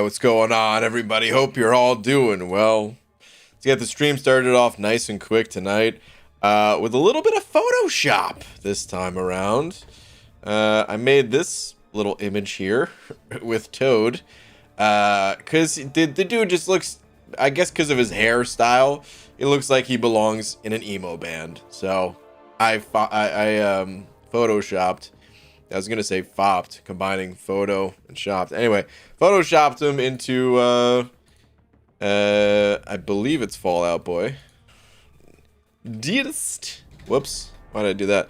Alright, what's going on, everybody? Hope you're all doing well. Let's get the stream started off nice and quick tonight with a little bit of Photoshop this time around. I made this little image here with Toad because the dude just looks, I guess because of his hairstyle, it looks like he belongs in an emo band. So I photoshopped. I was gonna say fopped, combining photo and shopped. Anyway, photoshopped him into I believe it's Fallout Boy. Dearest, whoops, why did I do that?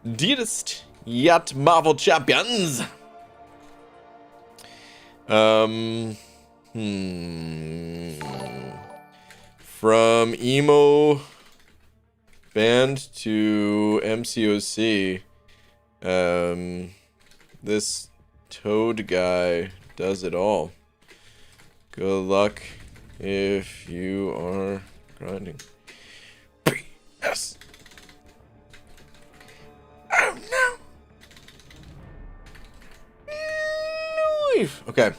Dearest yet Marvel champions. From emo band to MCOC. This Toad guy does it all. Good luck if you are grinding. Yes. Oh no. Okay.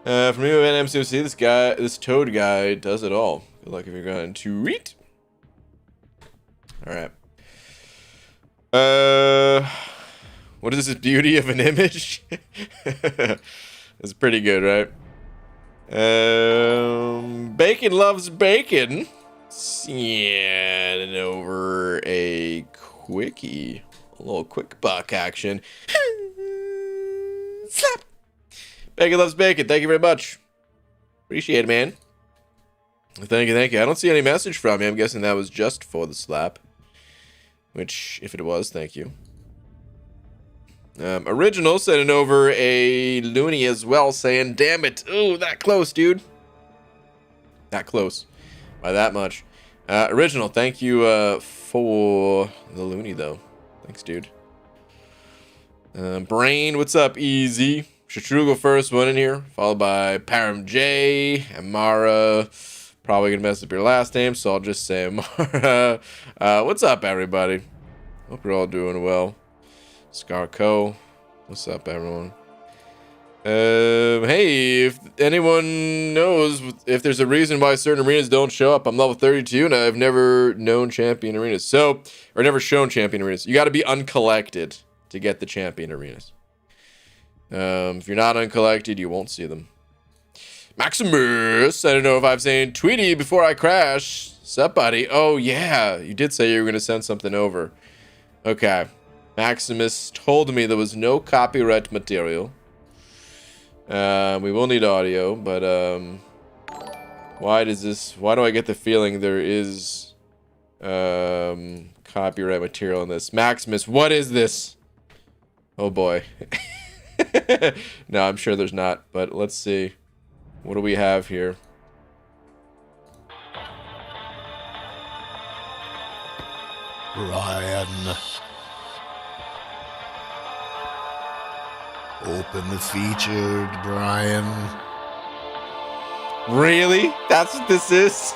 From emo and MCOC, this Toad guy does it all. Good luck if you're grinding. Tweet. All right. What is this beauty of an image? It's pretty good, right? Bacon loves bacon. Send over a quickie. A little quick buck action. Slap. Bacon loves bacon. Thank you very much. Appreciate it, man. Thank you, thank you. I don't see any message from you. I'm guessing that was just for the slap. Which, if it was, thank you. Original sending over a loony as well, saying, damn it. Ooh, that close, dude. That close. By that much. Original, thank you for the loony, though. Thanks, dude. Brain, what's up, Easy? Shatrugo first one in here, followed by Param J, Amara. Probably gonna mess up your last name, so I'll just say Amara. What's up, everybody? Hope you're all doing well. Scarco, what's up, everyone? Hey, if anyone knows if there's a reason why certain arenas don't show up, I'm level 32 and I've never known champion arenas. Or never shown champion arenas. You got to be uncollected to get the champion arenas. If you're not uncollected, you won't see them. Maximus, I don't know if I've saying Tweety before I crash. Sup, buddy? Oh, yeah, you did say you were going to send something over. Okay. Maximus told me there was no copyright material. We will need audio, but why do I get the feeling there is copyright material in this? Maximus, what is this? Oh boy. No, I'm sure there's not, but let's see. What do we have here? Brian. Open the featured, Brian. Really? That's what this is?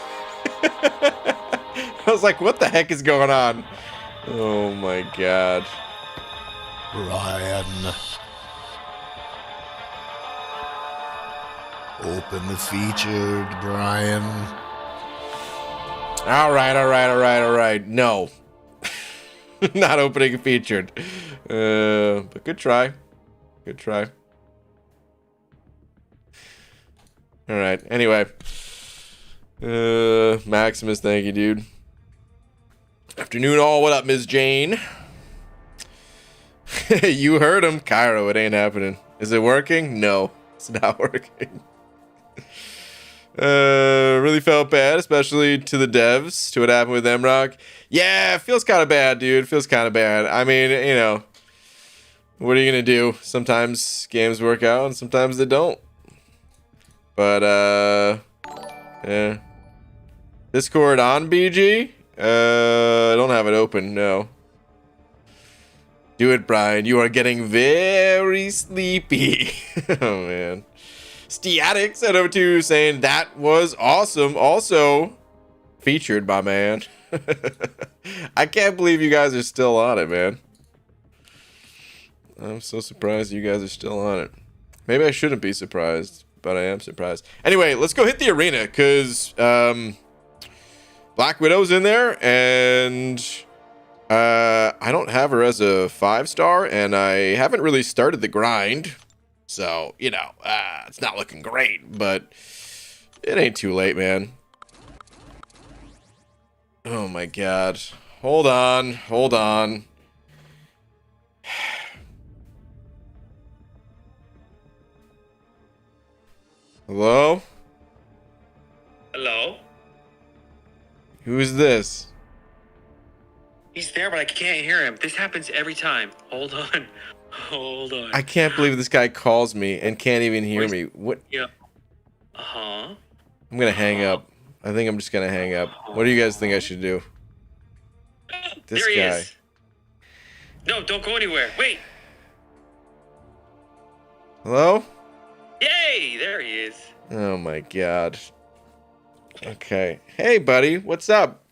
I was like, what the heck is going on? Oh my god. Brian. Open the featured, Brian. Alright. No. Not opening a featured. But good try. Good try. Alright, anyway. Maximus, thank you, dude. Afternoon all, what up, Ms. Jane? You heard him. Cairo, it ain't happening. Is it working? No, it's not working. Really felt bad, especially to the devs, to what happened with M-Rock. Yeah, it feels kind of bad, dude. It feels kind of bad. I mean, you know, what are you gonna do? Sometimes games work out and sometimes they don't. But, yeah. Discord on BG? I don't have it open, no. Do it, Brian. You are getting very sleepy. Oh, man. Stiatic sent over to saying that was awesome. Also featured by man. I can't believe you guys are still on it, man. I'm so surprised you guys are still on it. Maybe I shouldn't be surprised. I am surprised. Anyway, let's go hit the arena because Black Widow's in there, and I don't have her as a 5-star, and I haven't really started the grind, so you know it's not looking great, but it ain't too late, man. Oh my god. Hold on. Hello? Hello? Who is this? He's there, but I can't hear him. This happens every time. Hold on. I can't believe this guy calls me and can't even hear me. What? Yeah. Uh-huh. I'm gonna hang up. I think I'm just gonna hang up. What do you guys think I should do? This there he guy. is. No, don't go anywhere. Wait. Hello? Yay! There he is. Oh my god. Okay. Hey, buddy. What's up?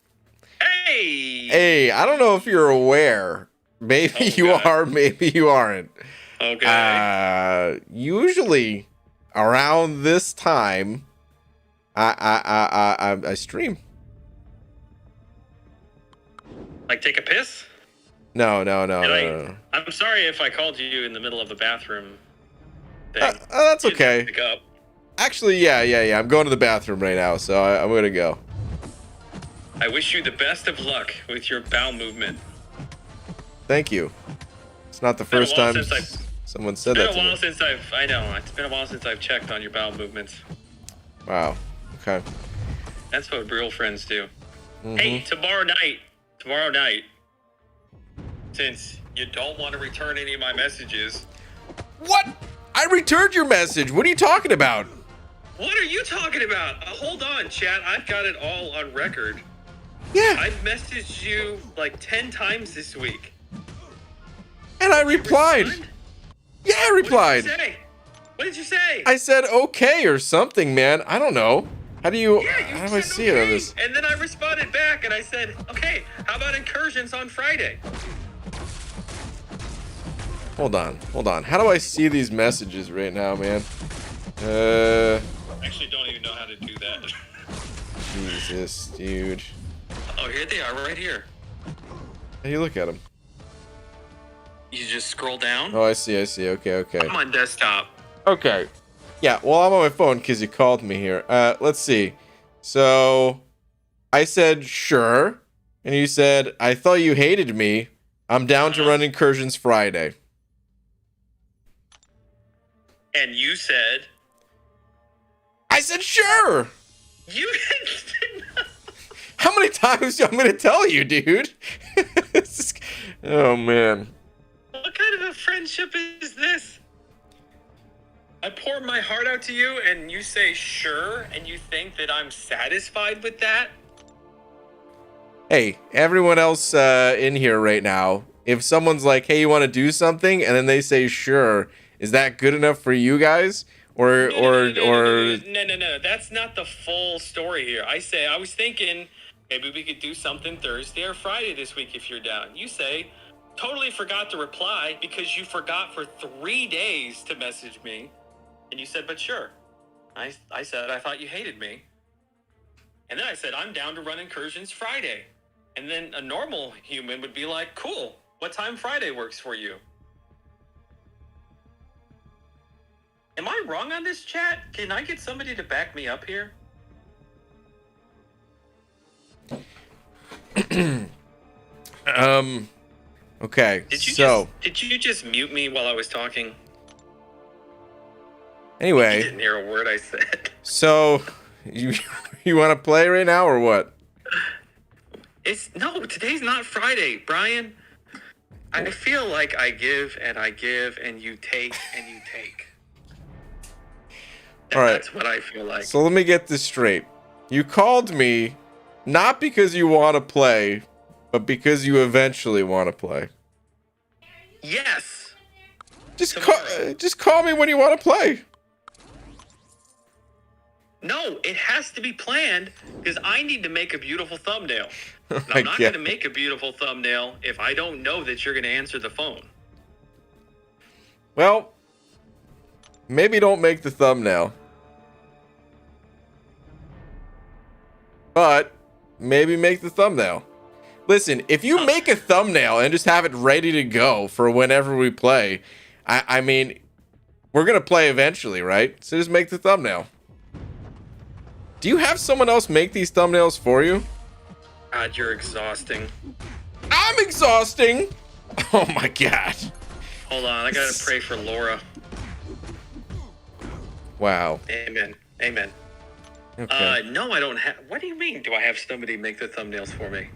Hey! Hey, I don't know if you're aware. Maybe you God. are, maybe you aren't. Okay. Usually around this time, I stream. Like take a piss? No. I'm sorry if I called you in the middle of a bathroom thing. That's You didn't okay. pick up. Actually, yeah. I'm going to the bathroom right now, so I'm gonna go. I wish you the best of luck with your bowel movement. Thank you. It's not the been a first while time since someone said that It's been to a while me. since I know. It's been a while since I've checked on your bowel movements. Wow. Okay. That's what real friends do. Mhm. Hey, tomorrow night, since you don't want to return any of my messages. What? I returned your message. What are you talking about? What are you talking about? Hold on, chat. I've got it all on record. Yeah. I've messaged you like 10 times this week. And I replied. Respond? Yeah, I replied. What did you say? What did you say? I said okay or something, man. I don't know. How do you? Yeah, you how do I said see it on okay. this? And then I responded back and I said, okay, how about incursions on Friday? Hold on. How do I see these messages right now, man? I actually don't even know how to do that. Jesus, dude. Oh, here they are, right here. How do you look at them? You just scroll down. Oh, I see. Okay. I'm on desktop. Okay. Yeah, well, I'm on my phone because you called me here. Let's see. So, I said, sure. And you said, I thought you hated me. I'm down to run incursions Friday. And you said... I said, sure. You did not... How many times am I going to tell you, dude? Oh, man. What kind of a friendship is this? I pour my heart out to you and you say sure and you think that I'm satisfied with that? Hey, everyone else in here right now, if someone's like, hey, you want to do something? And then they say, sure. Is that good enough for you guys? Or No. That's not the full story here. I was thinking maybe we could do something Thursday or Friday this week if you're down. You say, totally forgot to reply because you forgot for 3 days to message me. And you said, but sure. I said, I thought you hated me. And then I said, I'm down to run incursions Friday. And then a normal human would be like, cool. What time Friday works for you? Am I wrong on this, chat? Can I get somebody to back me up here? Okay, Did you just mute me while I was talking? You anyway, didn't hear a word I said. so you want to play right now or what? No, today's not Friday, Brian. I feel like I give and you take and you take. All right. That's what I feel like. So let me get this straight. You called me not because you want to play, but because you eventually want to play. Yes. Just Tomorrow. just call me when you want to play. No, it has to be planned because I need to make a beautiful thumbnail. Oh And my I'm not going to God. make a beautiful thumbnail if I don't know that you're going to answer the phone. Well, maybe don't make the thumbnail. but maybe make the thumbnail. Listen, if you make a thumbnail and just have it ready to go for whenever we play, I mean, we're going to play eventually, right? So just make the thumbnail. Do you have someone else make these thumbnails for you? God, you're exhausting. I'm exhausting. Oh my God. Hold on, I gotta pray for Laura. Wow. Amen. Amen. Okay. No, I don't have. What do you mean? Do I have somebody make the thumbnails for me?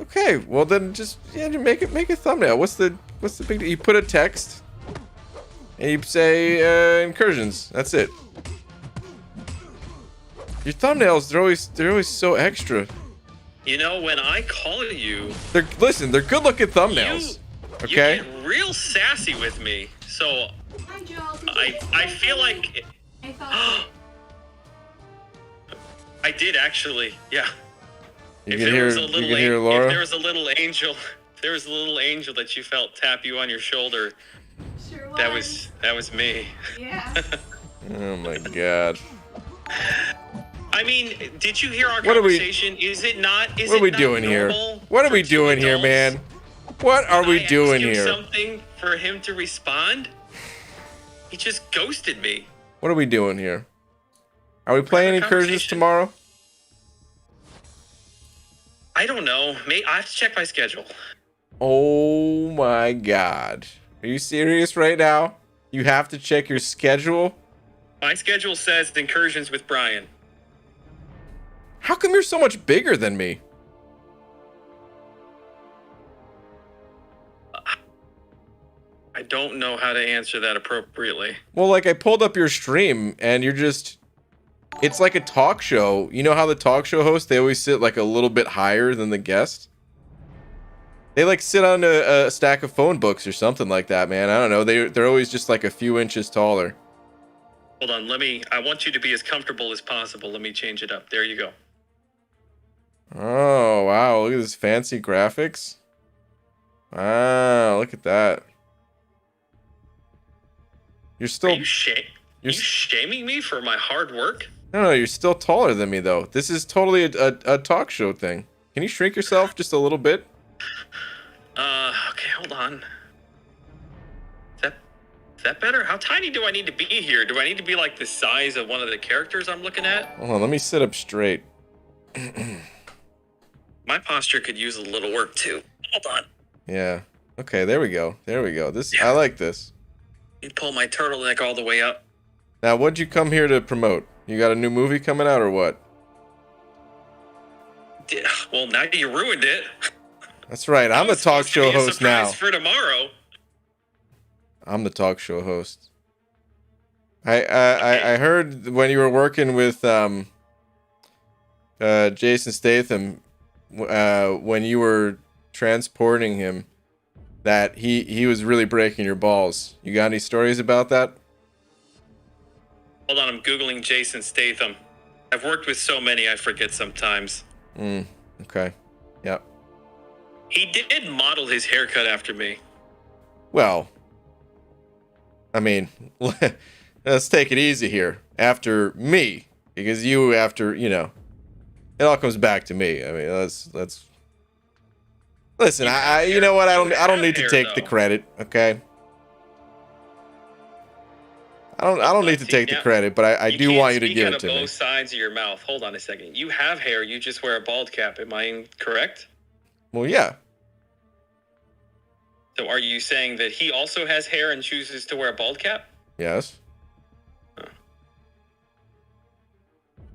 Okay. Well, then just make a thumbnail. What's the big deal? You put a text and you say incursions. That's it. Your thumbnails, they're always so extra. You know, when I call you, They're good looking thumbnails. Okay. You get real sassy with me. So Hi, Joel. I feel like I thought I did actually. Yeah. You can hear Laura. If there was a little angel, that you felt tap you on your shoulder. sure That was me. Yeah. Oh my God. I mean, did you hear our What are we- conversation? Is it not? What are we doing here? What are we doing here, man? What are we doing I asked here? him something for him to respond. He just ghosted me. What are we doing here? Are we playing incursions conversation. tomorrow? I don't know. I have to check my schedule. Oh my God. Are you serious right now? You have to check your schedule? My schedule says incursions with Brian. How come you're so much bigger than me? I don't know how to answer that appropriately. Well, like I pulled up your stream and you're just... It's like a talk show. You know how the talk show hosts, they always sit like a little bit higher than the guest? They like sit on a stack of phone books or something like that, man. I don't know. They're always just like a few inches taller. Hold on, I want you to be as comfortable as possible. Let me change it up. There you go. Oh, wow. Look at this fancy graphics. Wow, look at that. You're Are still... you shaming me for my hard work? No, you're still taller than me, though. This is totally a talk show thing. Can you shrink yourself just a little bit? Okay, hold on. Is that better? How tiny do I need to be here? Do I need to be like the size of one of the characters I'm looking at? Hold on, let me sit up straight. My posture could use a little work too. Hold on. Yeah. Okay, there we go. There we go. I like this. You pull my turtleneck all the way up. Now, what'd you come here to promote? You got a new movie coming out or what? Well, now you ruined it. That's right. I'm the talk show host now. For tomorrow. I'm the talk show host. I heard when you were working with Jason Statham, when you were transporting him, that he was really breaking your balls. You got any stories about that? Hold on, I'm Googling Jason Statham. I've worked with so many, I forget sometimes. Okay. Yep. He did model his haircut after me. Well, I mean, let's take it easy here. After me, because it all comes back to me. I mean, let's listen. You know what? I don't need to take the credit. Okay. I don't need to take the credit, but I do want you to give it to me. Both sides of your mouth. Hold on a second. You have hair. You just wear a bald cap. Am I incorrect? Well, yeah. So are you saying that he also has hair and chooses to wear a bald cap? Yes. Oh.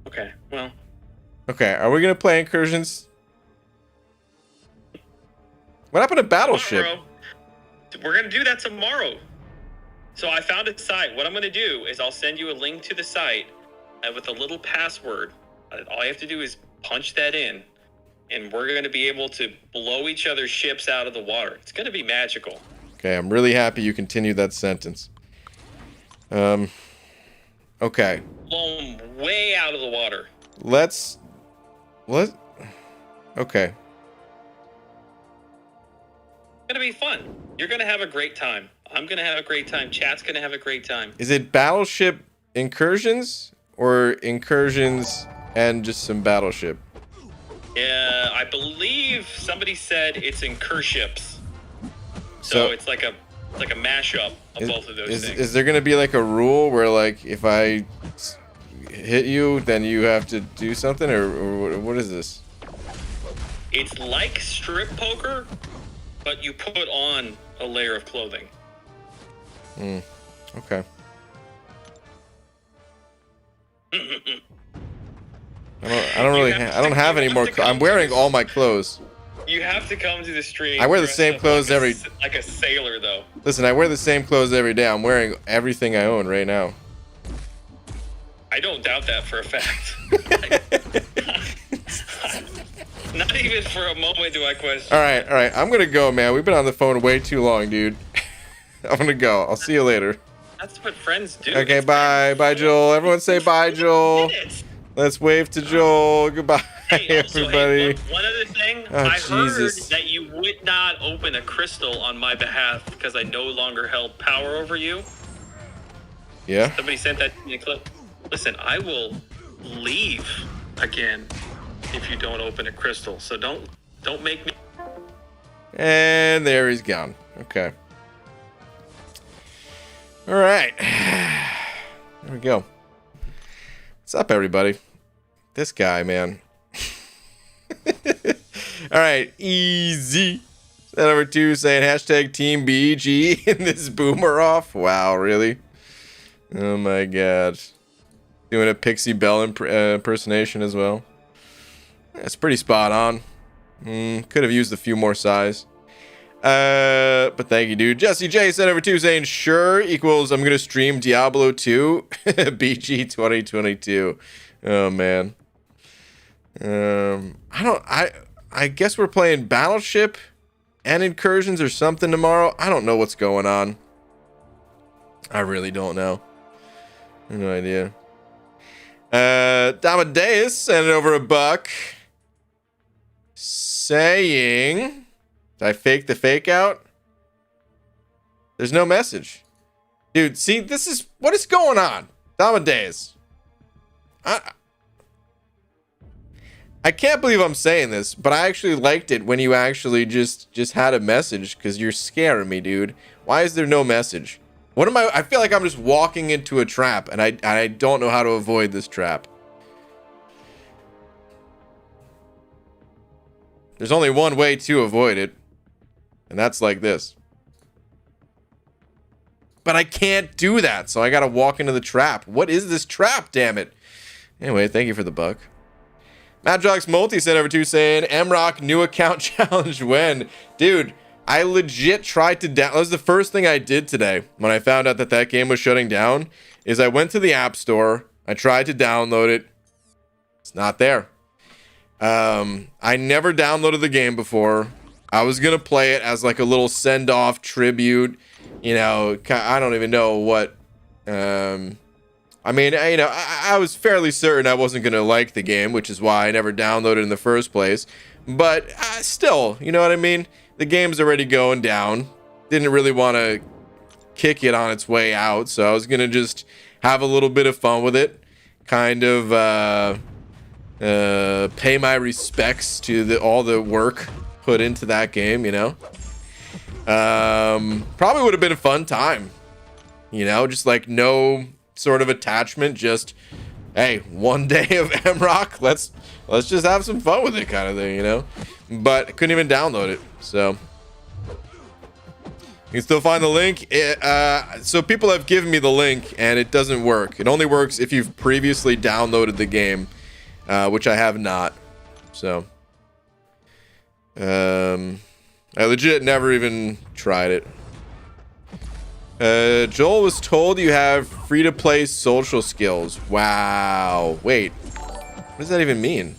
Okay. Well. Okay. Are we gonna play incursions? What happened to Battleship? Tomorrow. We're gonna do that tomorrow. So I found a site. What I'm going to do is I'll send you a link to the site with a little password. All you have to do is punch that in, and we're going to be able to blow each other's ships out of the water. It's going to be magical. Okay, I'm really happy you continued that sentence. Okay. Blow them way out of the water. Okay. It's going to be fun. You're going to have a great time. I'm going to have a great time. Chat's going to have a great time. Is it Battleship Incursions or Incursions and just some battleship. Yeah, I believe somebody said it's in Kerships. So it's like a mashup of both of those things. Is there gonna be like a rule where like if I hit you, then you have to do something, or what is this? It's like strip poker, but you put on a layer of clothing. Okay. I don't have any more. I'm wearing all my clothes. You have to come to the stream. I wear the same clothes like a sailor, though. Listen, I wear the same clothes every day. I'm wearing everything I own right now. I don't doubt that for a fact. Not even for a moment do I question. All right. I'm gonna go, man. We've been on the phone way too long, dude. I'm gonna go. I'll see you later. That's what friends do. Okay, bye, Joel. Everyone say bye, Joel. Let's wave to Joel. Goodbye, everybody. One other thing. I heard that you would not open a crystal on my behalf because I no longer held power over you. Yeah? Somebody sent that to me in a clip. Listen, I will leave again if you don't open a crystal. So don't make me. And there he's gone. Okay. All right. There we go. What's up, everybody? This guy, man. All right, easy. Set number 2 saying hashtag Team BG in this boomer off. Wow, really? Oh my god. Doing a Pixie Bell impersonation as well. That's pretty spot on. Could have used a few more size. But thank you, dude. Jesse J said over 2 saying sure equals I'm gonna stream Diablo 2 BG 2022. Oh man. I guess we're playing Battleship and Incursions or something tomorrow. I don't know what's going on. I really don't know. No idea. Damadeus sent over $1 saying, did I fake the fake out? There's no message. Dude, see, this is what is going on. Damadeus. I can't believe I'm saying this, but I actually liked it when you actually just had a message because you're scaring me, dude. Why is there no message? What am I feel like I'm just walking into a trap and I don't know how to avoid this trap. There's only one way to avoid it, and that's like this. But I can't do that, so I gotta walk into the trap. What is this trap, damn it? Anyway, thank you for the $1. Madrox Multi sent over 2 saying, MRock new account challenge when? Dude, I legit tried to that was the first thing I did today when I found out that game was shutting down, is I went to the App Store, I tried to download it. It's not there. I never downloaded the game before. I was gonna play it as like a little send-off tribute, you know, I don't even know what, I mean, you know, I was fairly certain I wasn't going to like the game, which is why I never downloaded in the first place. But still, you know what I mean? The game's already going down. Didn't really want to kick it on its way out, so I was going to just have a little bit of fun with it. Kind of pay my respects to all the work put into that game, you know? Probably would have been a fun time. You know, just like no sort of attachment, just hey, one day of MRock, let's just have some fun with it kind of thing, you know. But I couldn't even download it, so you can still find the link. So people have given me the link and it doesn't work. It only works if you've previously downloaded the game, which I have not. So I legit never even tried it. Joel was told you have free-to-play social skills. Wow. Wait. What does that even mean?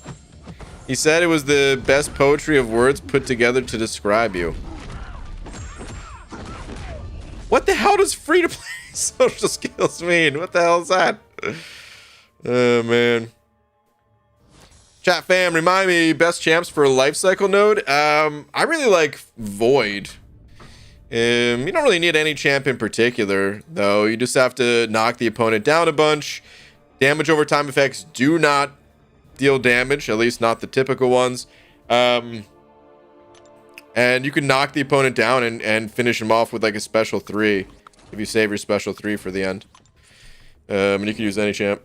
He said it was the best poetry of words put together to describe you. What the hell does free-to-play social skills mean? What the hell is that? Oh, man. Chat fam, remind me, best champs for life cycle node? I really like Void. You don't really need any champ in particular, though. You just have to knock the opponent down a bunch. Damage over time effects do not deal damage, at least not the typical ones. And you can knock the opponent down and finish him off with like a special 3 if you save your special 3 for the end. And you can use any champ.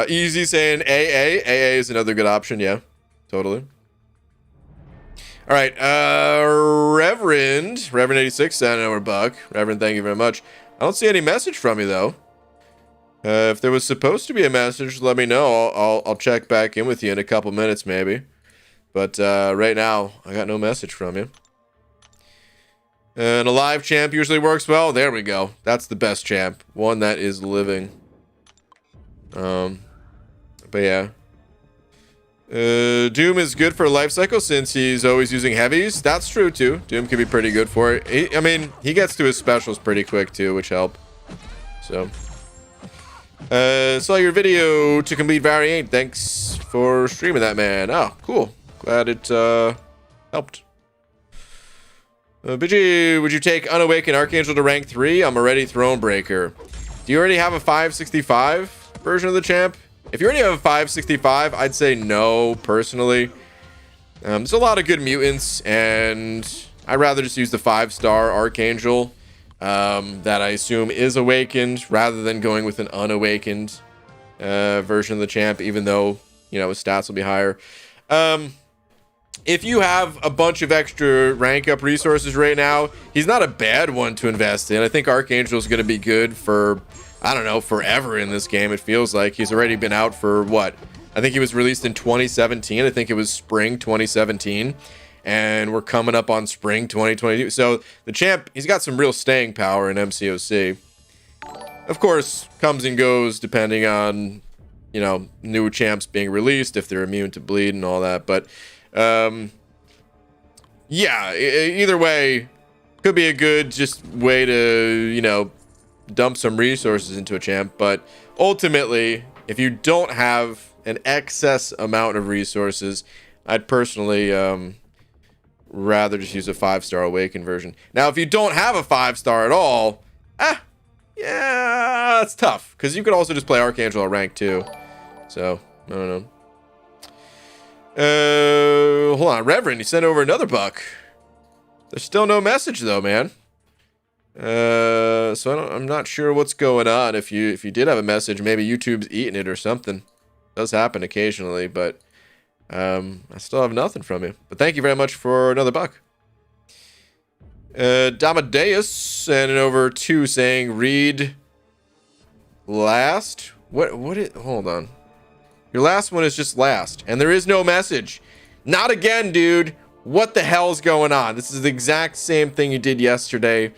Easy saying AA. AA is another good option. Yeah, totally. All right. Reverend 86 sent over $1. Reverend, thank you very much. I don't see any message from you though. If there was supposed to be a message, let me know. I'll check back in with you in a couple minutes maybe. But right now, I got no message from you. And a live champ usually works well. There we go. That's the best champ. One that is living. But yeah. Doom is good for life cycle since he's always using heavies. That's true too. Doom can be pretty good for it. I mean, he gets to his specials pretty quick too, which help. So. Saw your video to complete Variant. Thanks for streaming that, man. Oh, cool. Glad it helped. BG, would you take Unawakened Archangel to rank 3? I'm already Thronebreaker. Do you already have a 565 version of the champ? If you already have a 565, I'd say no, personally. There's a lot of good mutants, and I'd rather just use the 5-star Archangel that I assume is awakened, rather than going with an unawakened version of the champ, even though, you know, his stats will be higher. If you have a bunch of extra rank up resources right now, he's not a bad one to invest in. I think Archangel is going to be good for, I don't know, forever in this game. It feels like he's already been out for what? I think he was released in 2017. I think it was spring 2017. And we're coming up on spring 2022. So the champ, he's got some real staying power in MCOC. Of course, comes and goes depending on, you know, new champs being released, if they're immune to bleed and all that. But yeah, either way, could be a good just way to, you know, dump some resources into a champ. But ultimately, if you don't have an excess amount of resources, I'd personally rather just use a 5-star Awakened version. Now, if you don't have a 5-star at all, yeah, it's tough, because you could also just play Archangel at rank 2. So, I don't know. Hold on, Reverend, you sent over another $1. There's still no message though, man. So I'm not sure what's going on. If you did have a message, maybe YouTube's eating it or something. It does happen occasionally, but I still have nothing from you. But thank you very much for another $1. Damadeus sending over 2 saying read last. Hold on. Your last one is just last, and there is no message. Not again, dude. What the hell's going on? This is the exact same thing you did yesterday.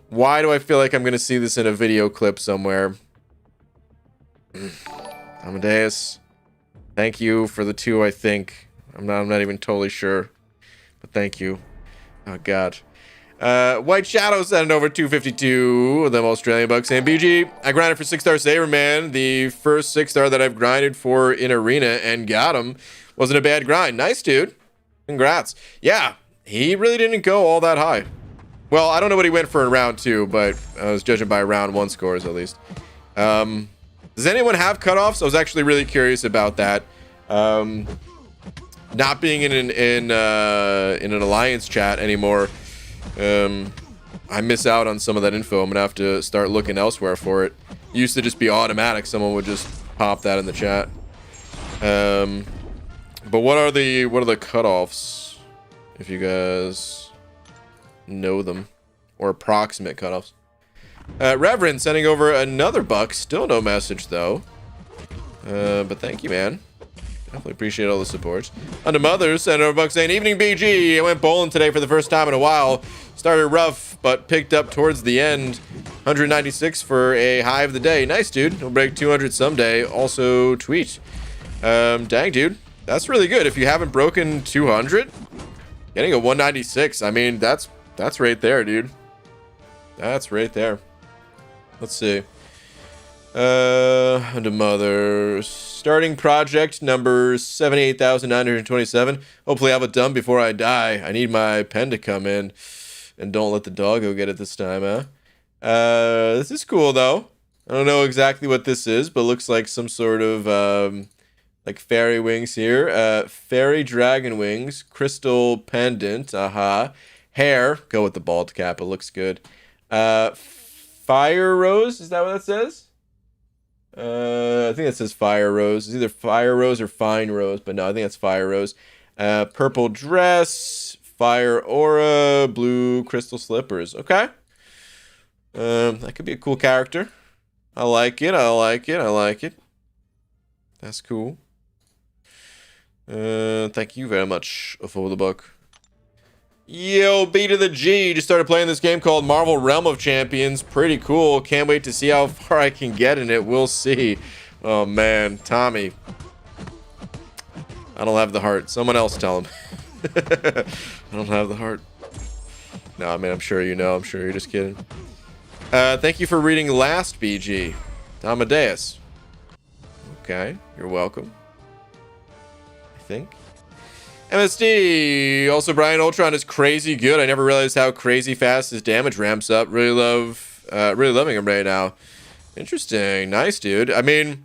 Why do I feel like I'm going to see this in a video clip somewhere? Amadeus, thank you for the 2, I think. I'm not even totally sure, but thank you. Oh, God. White Shadow sending over 252 of them Australian bucks saying, BG, I grinded for 6-star Saberman, the first 6-star that I've grinded for in Arena, and got him. Wasn't a bad grind. Nice, dude. Congrats. Yeah, he really didn't go all that high. Well, I don't know what he went for in round 2, but I was judging by round 1 scores at least. Does anyone have cutoffs? I was actually really curious about that. Not being in an alliance chat anymore, I miss out on some of that info. I'm gonna have to start looking elsewhere for it. It used to just be automatic. Someone would just pop that in the chat. But what are the cutoffs, if you guys know them, or approximate cutoffs? Reverend sending over another $1. Still no message though. But thank you, man. Definitely appreciate all the support. Under Mother sending over $1 saying, evening BG. I went bowling today for the first time in a while. Started rough, but picked up towards the end. 196 for a high of the day. Nice, dude. We'll break 200 someday. Also, tweet. Dang, dude. That's really good. If you haven't broken 200, getting a 196. I mean, that's right there, dude. That's right there. Let's see. Under Mother. Starting project number 78,927. Hopefully I'll have it done before I die. I need my pen to come in. And don't let the doggo get it this time, huh? This is cool, though. I don't know exactly what this is, but looks like some sort of like fairy wings here. Fairy dragon wings, crystal pendant, hair, go with the bald cap, it looks good. Fire rose, is that what that says? I think it says fire rose. It's either fire rose or fine rose, but no, I think that's fire rose. Purple dress, fire aura, blue crystal slippers. Okay. That could be a cool character. I like it. I like it. I like it. That's cool. Thank you very much for the book. Yo, B to the G. Just started playing this game called Marvel Realm of Champions. Pretty cool. Can't wait to see how far I can get in it. We'll see. Oh, man. Tommy. I don't have the heart. Someone else tell him. I don't have the heart. No, I mean, I'm sure you know. I'm sure you're just kidding. Thank you for reading last, BG. Amadeus. Okay. You're welcome. I think. MSD. Also, Brian, Ultron is crazy good. I never realized how crazy fast his damage ramps up. Really loving him right now. Interesting. Nice, dude. I mean,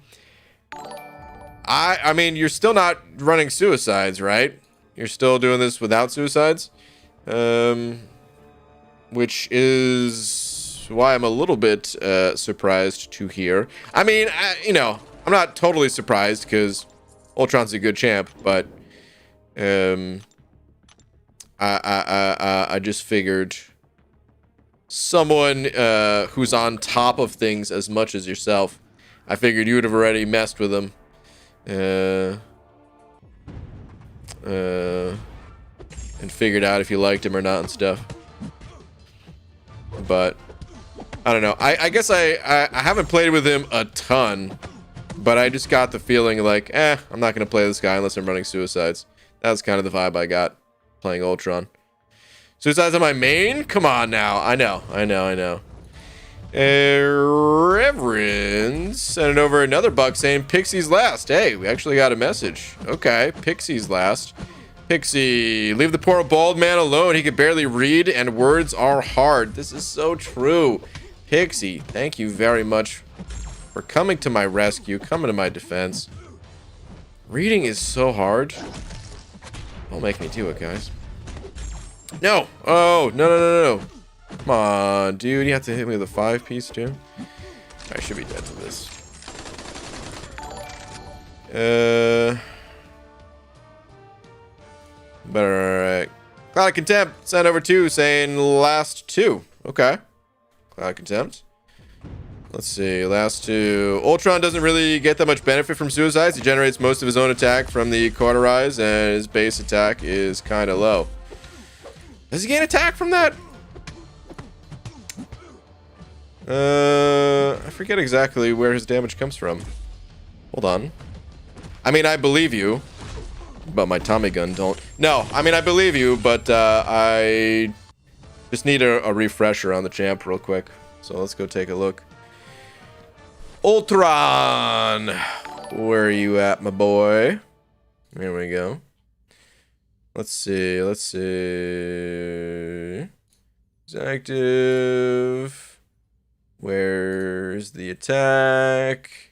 you're still not running suicides, right? You're still doing this without suicides, which is why I'm a little bit surprised to hear. I mean, you know, I'm not totally surprised because Ultron's a good champ, but I just figured someone who's on top of things as much as yourself, I figured you would have already messed with him. And figured out if you liked him or not and stuff. But I don't know. I guess I haven't played with him a ton, but I just got the feeling like, I'm not gonna play this guy unless I'm running suicides. That's kind of the vibe I got playing Ultron. Suicides on my main? Come on now. I know. Reverend sending over another buck saying Pixie's last. Hey, we actually got a message. Okay, Pixie's last. Pixie, leave the poor bald man alone. He can barely read and words are hard. This is so true. Pixie, thank you very much for coming to my rescue, coming to my defense. Reading is so hard. Don't make me do it, guys. No. Oh, no. Come on, dude. You have to hit me with a 5-piece, too? I should be dead to this. Better. Cloud of Contempt sent over 2 saying last 2. Okay. Cloud of Contempt. Let's see. Last 2. Ultron doesn't really get that much benefit from suicides. He generates most of his own attack from the cauterize, and his base attack is kind of low. Does he gain attack from that? I forget exactly where his damage comes from. Hold on. I mean, I believe you, but my Tommy gun don't. No, I mean, I believe you, but I just need a refresher on the champ real quick. So let's go take a look. Ultron! Where are you at, my boy? Here we go. Let's see. He's active. Where's the attack?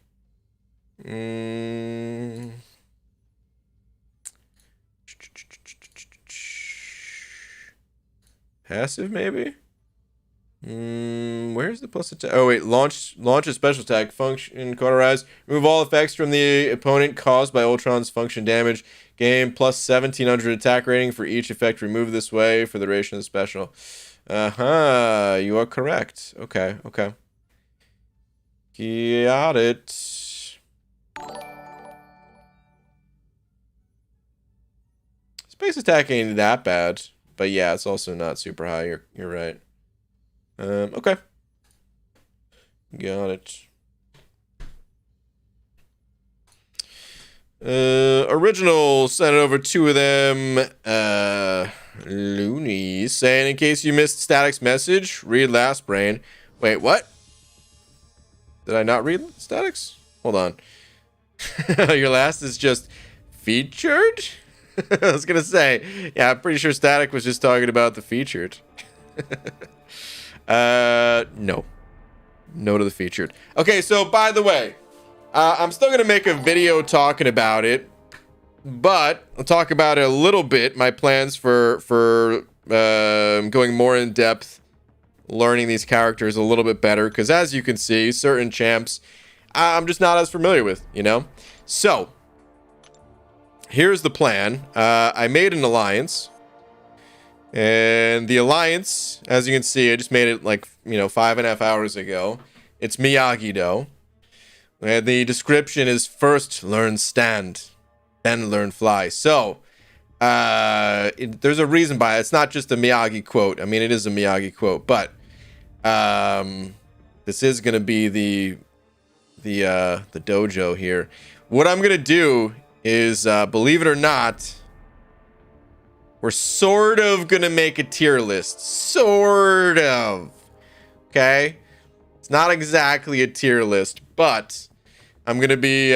Passive, maybe? Where's the plus attack? Oh, wait. Launch a special attack. Function cauterize. Remove all effects from the opponent caused by Ultron's function damage. Gain plus 1700 attack rating for each effect removed this way for the duration of the special. You are correct. Okay. Got it. Space attack ain't that bad. But yeah, it's also not super high. You're right. Okay. Got it. Original sent over 2 of them. Loonies saying, in case you missed Static's message, read last brain. Wait, what? Did I not read Static's? Hold on. Your last is just featured? I was gonna say, yeah, I'm pretty sure Static was just talking about the featured. No. Note of the featured. Okay, so by the way, I'm still gonna make a video talking about it, but I'll talk about it a little bit. My plans for going more in depth, learning these characters a little bit better, because as you can see, certain champs I'm just not as familiar with, you know. So here's the plan. I made an alliance, and the alliance, as you can see, I just made it like 5.5 hours ago. It's Miyagi-Do. And the description is first learn stand, then learn fly. So, there's a reason by it. It's not just a Miyagi quote. I mean, it is a Miyagi quote, but this is gonna be the dojo here. What I'm gonna do is, believe it or not, we're sort of gonna make a tier list. Sort of. Okay? It's not exactly a tier list, but I'm gonna be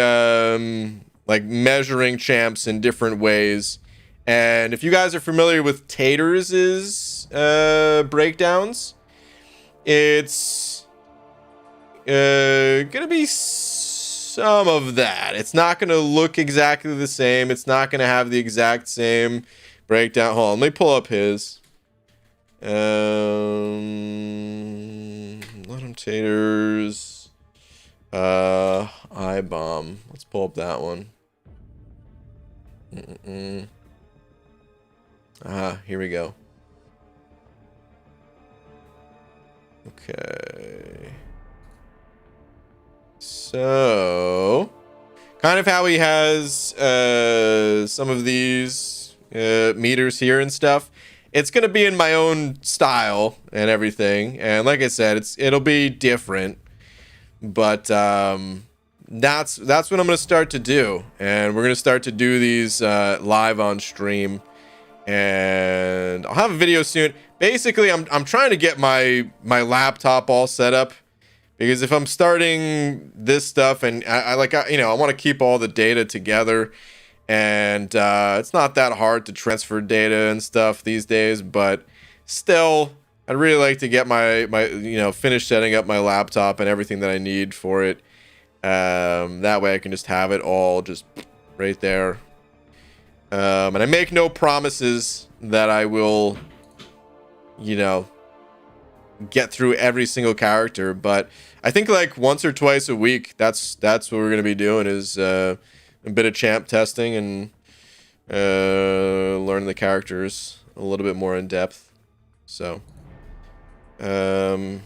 like measuring champs in different ways. And if you guys are familiar with Taters' breakdowns, it's gonna be some of that. It's not gonna look exactly the same. It's not gonna have the exact same breakdown. Hold on, let me pull up his. Let him Taters. I bomb. Let's pull up that one. Here we go. Okay. So, kind of how he has some of these meters here and stuff. It's gonna be in my own style and everything, and like I said, it'll be different. But that's what I'm gonna start to do, and we're gonna start to do these live on stream, and I'll have a video soon. Basically, I'm trying to get my laptop all set up, because if I'm starting this stuff, and I want to keep all the data together. And it's not that hard to transfer data and stuff these days, but still, I'd really like to get my finish setting up my laptop and everything that I need for it. That way I can just have it all just right there. And I make no promises that I will, get through every single character, but I think like once or twice a week, that's what we're gonna be doing is a bit of champ testing and learn the characters a little bit more in depth. So, there,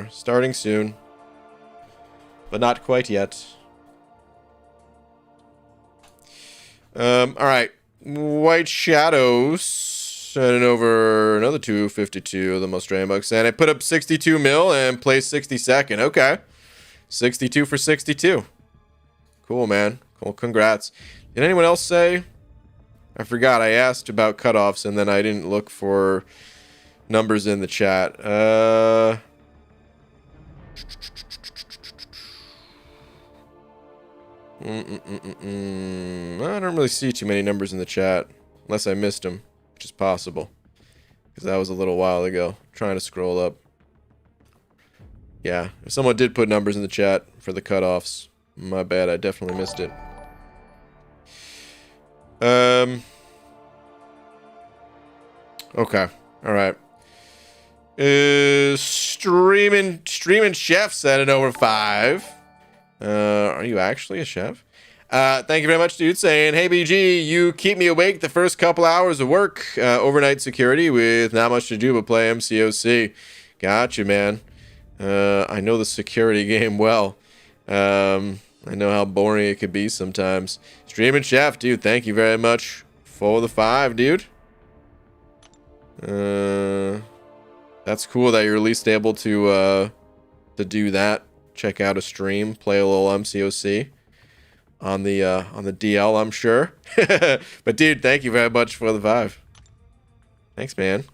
starting soon, but not quite yet. All right, White Shadows sending over another 252 of the Australian bucks, and I put up 62 mil and placed 62nd. Okay, 62 for 62. Cool, man. Cool. Congrats. Did anyone else say? I forgot. I asked about cutoffs and then I didn't look for numbers in the chat. I don't really see too many numbers in the chat unless I missed them, which is possible because that was a little while ago. I'm trying to scroll up. Yeah, if someone did put numbers in the chat for the cutoffs, my bad, I definitely missed it. Okay, all right. Streaming chef set it over 5. Are you actually a chef? Thank you very much, dude. Saying, hey BG, you keep me awake the first couple hours of work. Overnight security with not much to do but play MCOC. Gotcha, man. I know the security game well. I know how boring it could be sometimes. Streaming chef, dude, thank you very much for the 5, dude. That's cool that you're at least able to do that. Check out a stream, play a little MCOC on the DL, I'm sure. But dude, thank you very much for the 5. Thanks, man.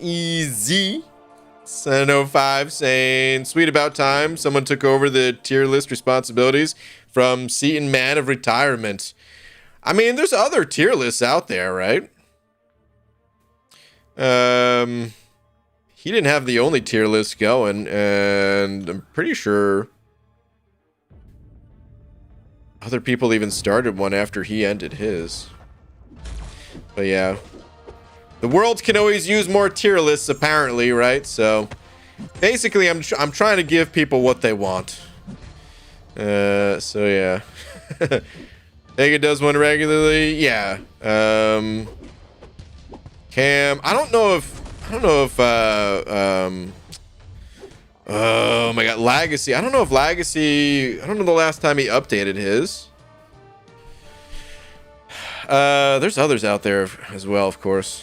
Easy. Sen05 saying, sweet about time. Someone took over the tier list responsibilities from Seaton Man of Retirement. I mean, there's other tier lists out there, right? He didn't have the only tier list going, and I'm pretty sure other people even started one after he ended his. But yeah, the world can always use more tier lists, apparently, right? So basically, I'm trying to give people what they want. So yeah, Vega does one regularly. Yeah. Cam, I don't know if oh my god, Legacy. I don't know the last time he updated his. There's others out there as well, of course.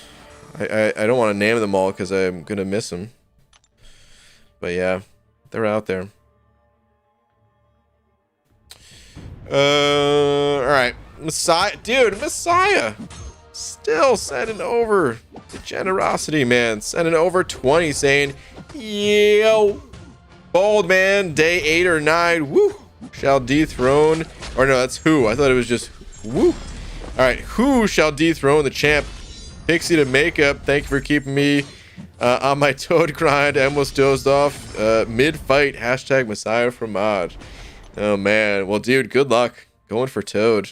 I don't want to name them all because I'm gonna miss them. But yeah, they're out there. All right, Messiah, dude, Messiah. Still sending over the generosity, man. Sending over 20, saying, yo, bold man, day 8 or 9, woo, shall dethrone. Or no, that's who. I thought it was just woo. All right, who shall dethrone the champ? Pixie to makeup. Thank you for keeping me on my toad grind. I almost dozed off mid-fight. Hashtag Messiah from Mod. Oh, man. Well, dude, good luck going for Toad.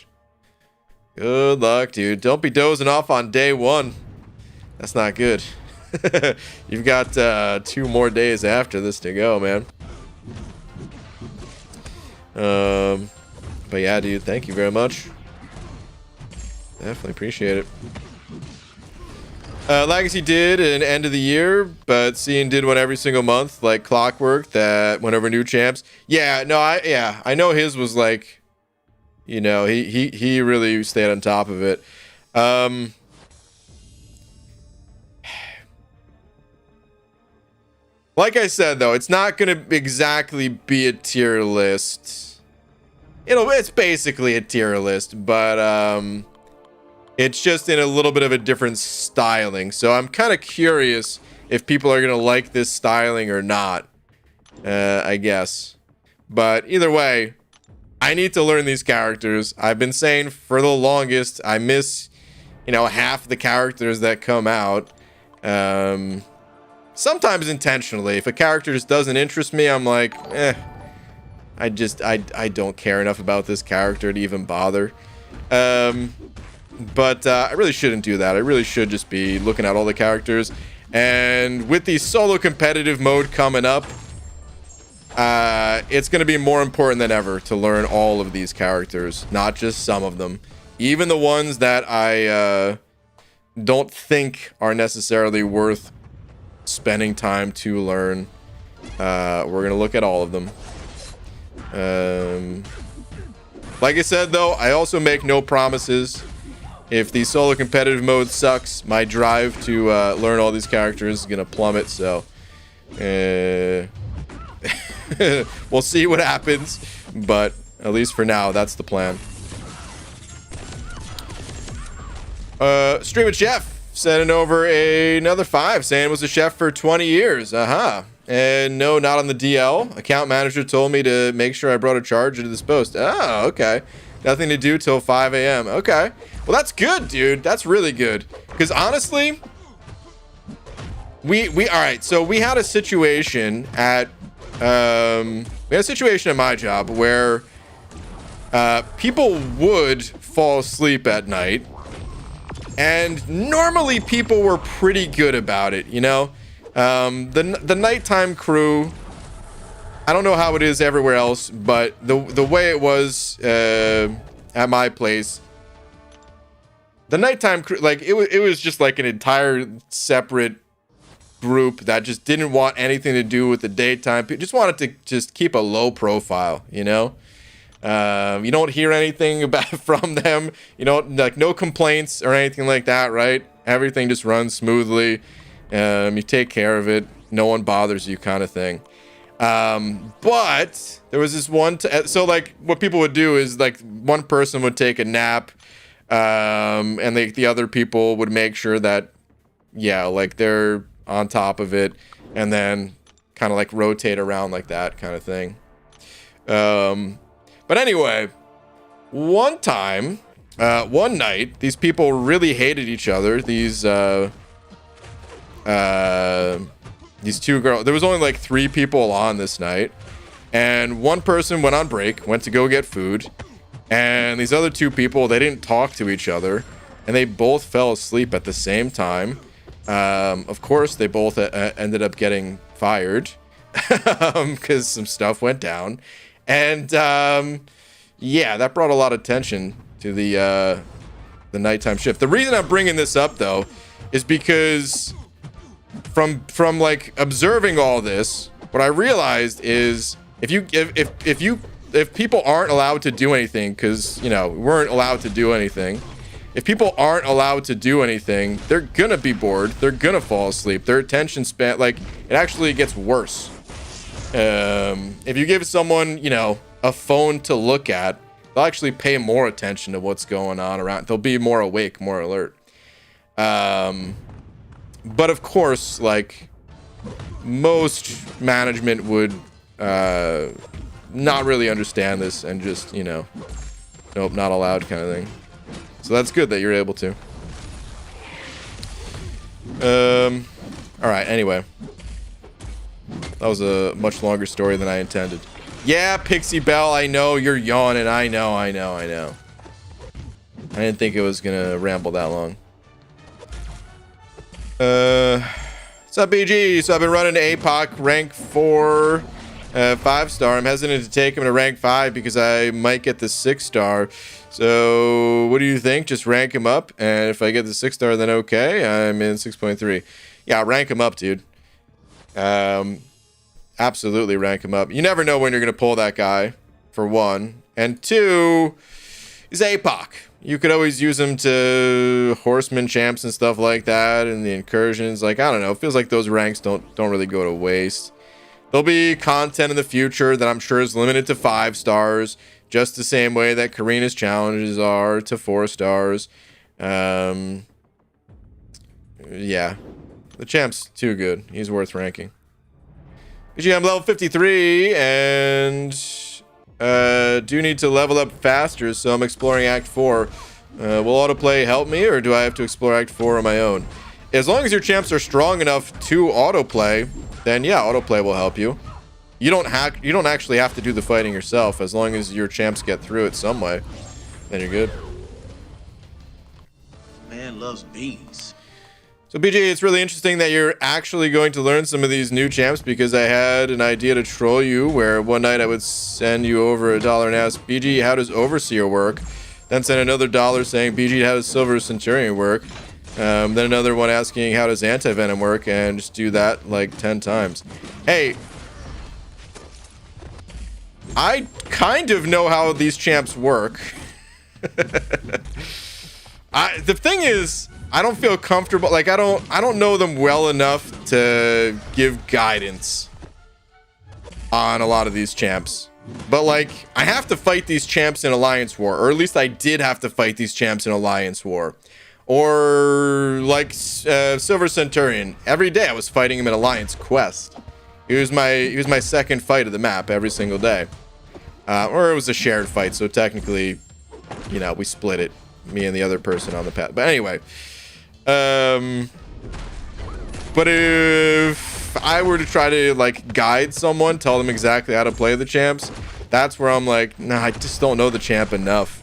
Good luck, dude. Don't be dozing off on day 1. That's not good. You've got 2 more days after this to go, man. But yeah, dude, thank you very much. Definitely appreciate it. Legacy did an end of the year, but Cian did one every single month, like clockwork, that went over new champs. Yeah, no, I know his was like, you know, he really stayed on top of it. Like I said, though, it's not gonna exactly be a tier list. It's basically a tier list, but it's just in a little bit of a different styling. So I'm kind of curious if people are gonna like this styling or not. I guess, but either way, I need to learn these characters. I've been saying for the longest, I miss, half the characters that come out. Sometimes intentionally. If a character just doesn't interest me, I'm like, I don't care enough about this character to even bother. But I really shouldn't do that. I really should just be looking at all the characters. And with the solo competitive mode coming up, it's going to be more important than ever to learn all of these characters, not just some of them. Even the ones that I don't think are necessarily worth spending time to learn. We're going to look at all of them. Like I said, though, I also make no promises. If the solo competitive mode sucks, my drive to learn all these characters is going to plummet, so we'll see what happens, but at least for now, that's the plan. Stream a Chef sending over another 5, saying was a chef for 20 years. And no, not on the DL. Account manager told me to make sure I brought a charger to this post. Oh, okay. Nothing to do till 5 a.m. Okay. Well, that's good, dude. That's really good. Because honestly, all right. So we had a situation at my job where people would fall asleep at night, and normally people were pretty good about it, the nighttime crew, I don't know how it is everywhere else, but the way it was at my place, the nighttime crew, like it was just like an entire separate group that just didn't want anything to do with the daytime. Just wanted to just keep a low profile, You don't hear anything from them, like no complaints or anything like that, right? Everything just runs smoothly. You take care of it. No one bothers you, kind of thing. But there was this one. So like what people would do is like one person would take a nap, and the other people would make sure that, like they're on top of it, and then kind of like rotate around like that kind of thing. But anyway, one night, these people really hated each other. These these two girls. There was only like 3 people on this night, and one person went on break, went to go get food, and these other 2 people, they didn't talk to each other, and they both fell asleep at the same time. Of course, they both ended up getting fired because some stuff went down, and yeah, that brought a lot of attention to the nighttime shift. The reason I'm bringing this up though is because from like observing all this, what I realized is if people aren't allowed to do anything, because we weren't allowed to do anything. If people aren't allowed to do anything, they're gonna be bored. They're gonna fall asleep. Their attention span, like, it actually gets worse. If you give someone, a phone to look at, they'll actually pay more attention to what's going on around. They'll be more awake, more alert. But of course, like, most management would not really understand this and just, nope, not allowed kind of thing. So that's good that you're able to. All right, anyway. That was a much longer story than I intended. Yeah, Pixie Belle, I know you're yawning. I know. I didn't think it was gonna ramble that long. What's up, BG? So I've been running APOC rank 4 5-star. I'm hesitant to take him to rank 5 because I might get the 6-star. So what do you think? Just rank him up, and if I get the 6-star, then okay. I'm in 6.3. Yeah, rank him up, dude. Absolutely rank him up. You never know when you're gonna pull that guy, for 1, and 2, he's APOC. You could always use him to horseman champs and stuff like that, and the incursions. Like, I don't know. It feels like those ranks don't really go to waste. There'll be content in the future that I'm sure is limited to 5 stars, just the same way that Karina's challenges are to 4 stars. Yeah, the champ's too good. He's worth ranking. I'm level 53 and do need to level up faster, so I'm exploring Act 4. Will autoplay help me, or do I have to explore Act 4 on my own? As long as your champs are strong enough to autoplay, then yeah, autoplay will help you. You don't actually have to do the fighting yourself. As long as your champs get through it some way, then you're good. Man loves beans. So BJ, it's really interesting that you're actually going to learn some of these new champs, because I had an idea to troll you where one night I would send you over $1 and ask, BG, how does Overseer work? Then send another $1 saying, BG, how does Silver Centurion work? Then another one asking, how does Anti-Venom work? And just do that like 10 times. Hey, I kind of know how these champs work. The thing is, I don't feel comfortable. Like, I don't know them well enough to give guidance on a lot of these champs. But like, I have to fight these champs in Alliance War, or at least I did have to fight these champs in Alliance War. Or like Silver Centurion, every day I was fighting him in Alliance Quest. He was my second fight of the map every single day. Or it was a shared fight, so technically, we split it, me and the other person on the path. But anyway, but if I were to try to like guide someone, tell them exactly how to play the champs, that's where I'm like, nah, I just don't know the champ enough,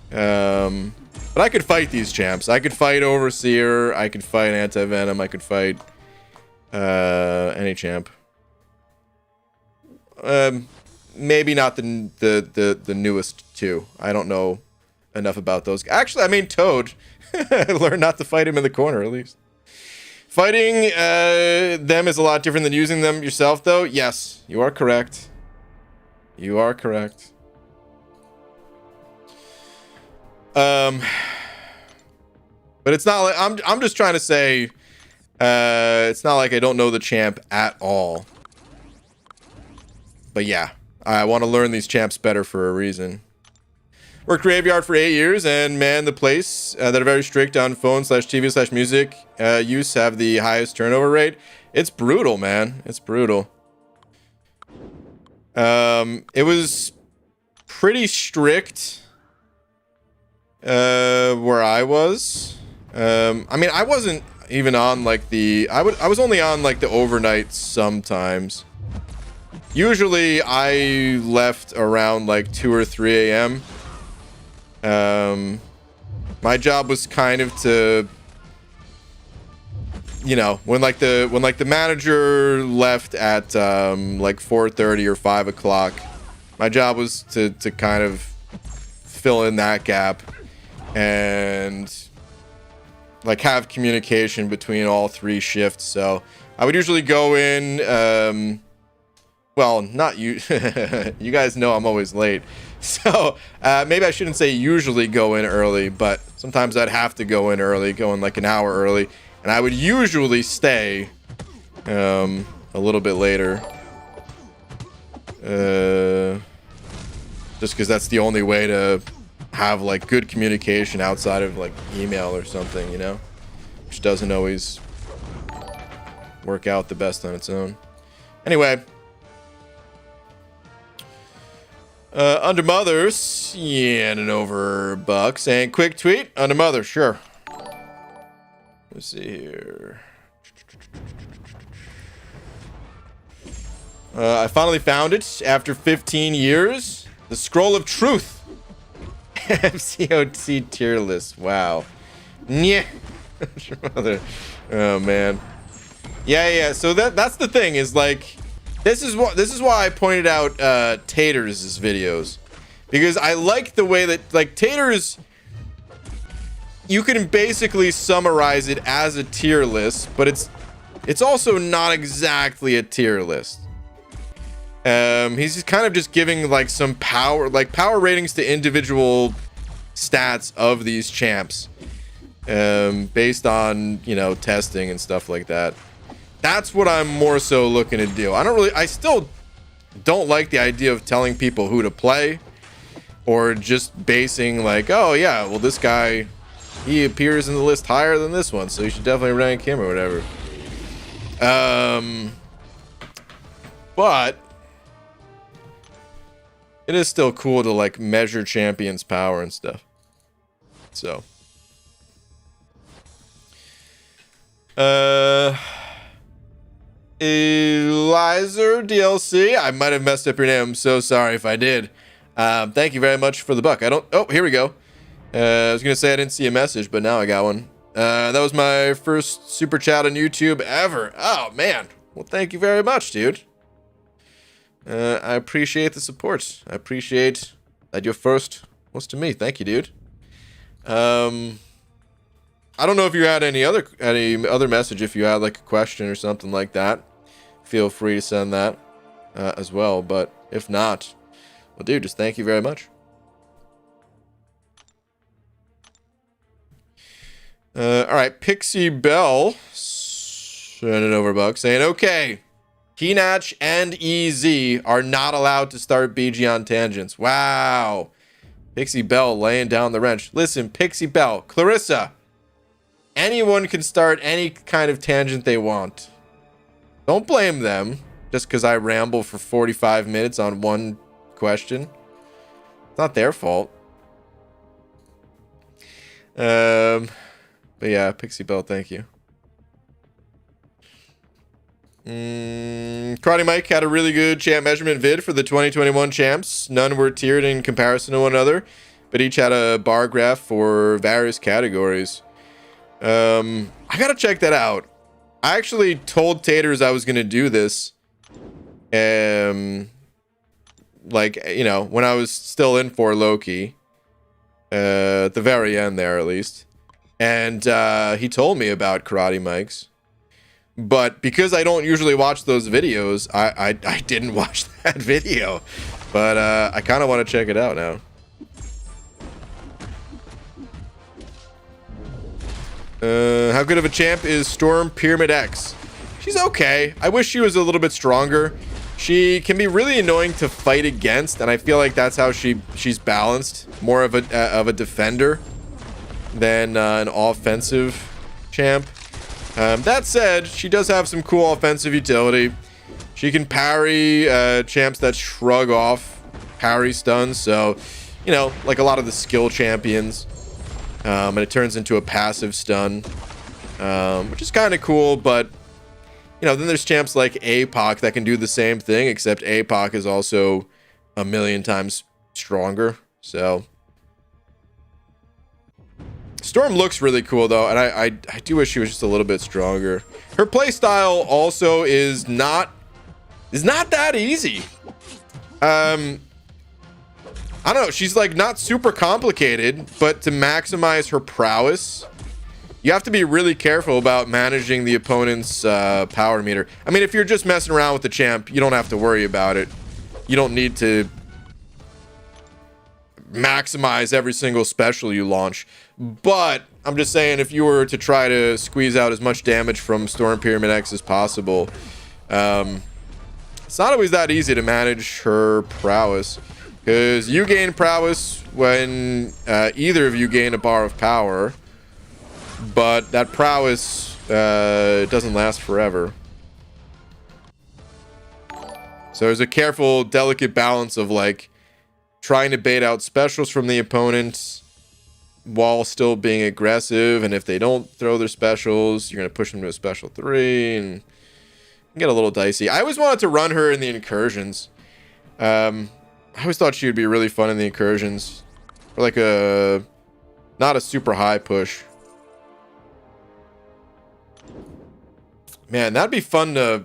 but I could fight these champs. I could fight Overseer, I could fight Anti-Venom, I could fight any champ. Maybe not the newest 2. I don't know enough about those. Actually, I mean Toad. I learned not to fight him in the corner, at least. Fighting them is a lot different than using them yourself, though. Yes, you are correct. You are correct. But it's not like I'm just trying to say it's not like I don't know the champ at all. But yeah, I want to learn these champs better for a reason. Worked graveyard for 8 years and man, the place that are very strict on phone/TV/music use have the highest turnover rate. It's brutal, man. It's brutal. It was pretty strict where I was. I mean, I wasn't even on like I was only on like the overnight sometimes. Usually I left around like 2 or 3 a.m. My job was kind of to, you know, when the manager left at like 4:30 or 5 o'clock, my job was to kind of fill in that gap and like have communication between all 3 shifts. So I would usually go in, well, not you. You guys know I'm always late. So maybe I shouldn't say usually go in early, but sometimes I'd have to go in early, go in like an hour early. And I would usually stay a little bit later. Just because that's the only way to have like good communication outside of like email or something, you know? Which doesn't always work out the best on its own. Anyway. Under Mothers, yeah, and an $1 saying quick tweet. Under Mother, sure. Let's see here. I finally found it after 15 years. The Scroll of Truth. FCOT tier list. Wow. Yeah. Mother. Oh man. Yeah. So that's the thing is like. This is why I pointed out Taters' videos, because I like the way that like Taters, you can basically summarize it as a tier list, but it's also not exactly a tier list. He's just kind of just giving like some power ratings to individual stats of these champs, based on, you know, testing and stuff like that. That's what I'm more so looking to do. I still don't like the idea of telling people who to play, or just basing like, oh yeah, well this guy, he appears in the list higher than this one, so you should definitely rank him or whatever. But it is still cool to like measure champions' power and stuff. So Elizer DLC, I might have messed up your name. I'm so sorry if I did. Thank you very much for the buck. Oh, here we go. I was gonna say I didn't see a message, but now I got one. That was my first super chat on YouTube ever. Oh man, well thank you very much, dude. I appreciate the support. I appreciate that your first was to me. Thank you, dude. I don't know if you had any other message. If you had like a question or something like that, feel free to send that as well. But if not, well, dude, just thank you very much. All right, Pixie Bell, send it over, Buck, saying, okay, Keenach and EZ are not allowed to start BG on tangents. Wow. Pixie Bell laying down the wrench. Listen, Pixie Bell, Clarissa, anyone can start any kind of tangent they want. Don't blame them just because I ramble for 45 minutes on one question. It's not their fault. But yeah, Pixie Bell, thank you. Karate Mike had a really good champ measurement vid for the 2021 champs. None were tiered in comparison to one another, but each had a bar graph for various categories. I gotta check that out. I actually told Taters I was gonna do this. Like, you know, when I was still in for Loki. At the very end there, at least. And he told me about Karate Mike's. But because I don't usually watch those videos, I didn't watch that video. But I kind of want to check it out now. How good of a champ is Storm Pyramid X? She's okay. I wish she was a little bit stronger. She can be really annoying to fight against, and I feel like that's how she's balanced. More of a defender than an offensive champ. That said, she does have some cool offensive utility. She can parry champs that shrug off parry stuns. So, you know, like a lot of the skill champions. and it turns into a passive stun, which is kind of cool. But then there's champs like APOC that can do the same thing, except APOC is also a million times stronger. So Storm looks really cool though, and I do wish she was just a little bit stronger. Her playstyle also is not that easy. I don't know, she's like not super complicated, but to maximize her prowess, you have to be really careful about managing the opponent's power meter. I mean, if you're just messing around with the champ, you don't have to worry about it. You don't need to maximize every single special you launch. But I'm just saying, if you were to try to squeeze out as much damage from Storm Pyramid X as possible, it's not always that easy to manage her prowess, because you gain prowess when either of you gain a bar of power, but that prowess doesn't last forever. So there's a careful, delicate balance of like trying to bait out specials from the opponent while still being aggressive, and if they don't throw their specials, you're going to push them to a special 3 and get a little dicey. I always wanted to run her in the incursions. I always thought she would be really fun in the incursions, or like not a super high push. Man, that'd be fun to...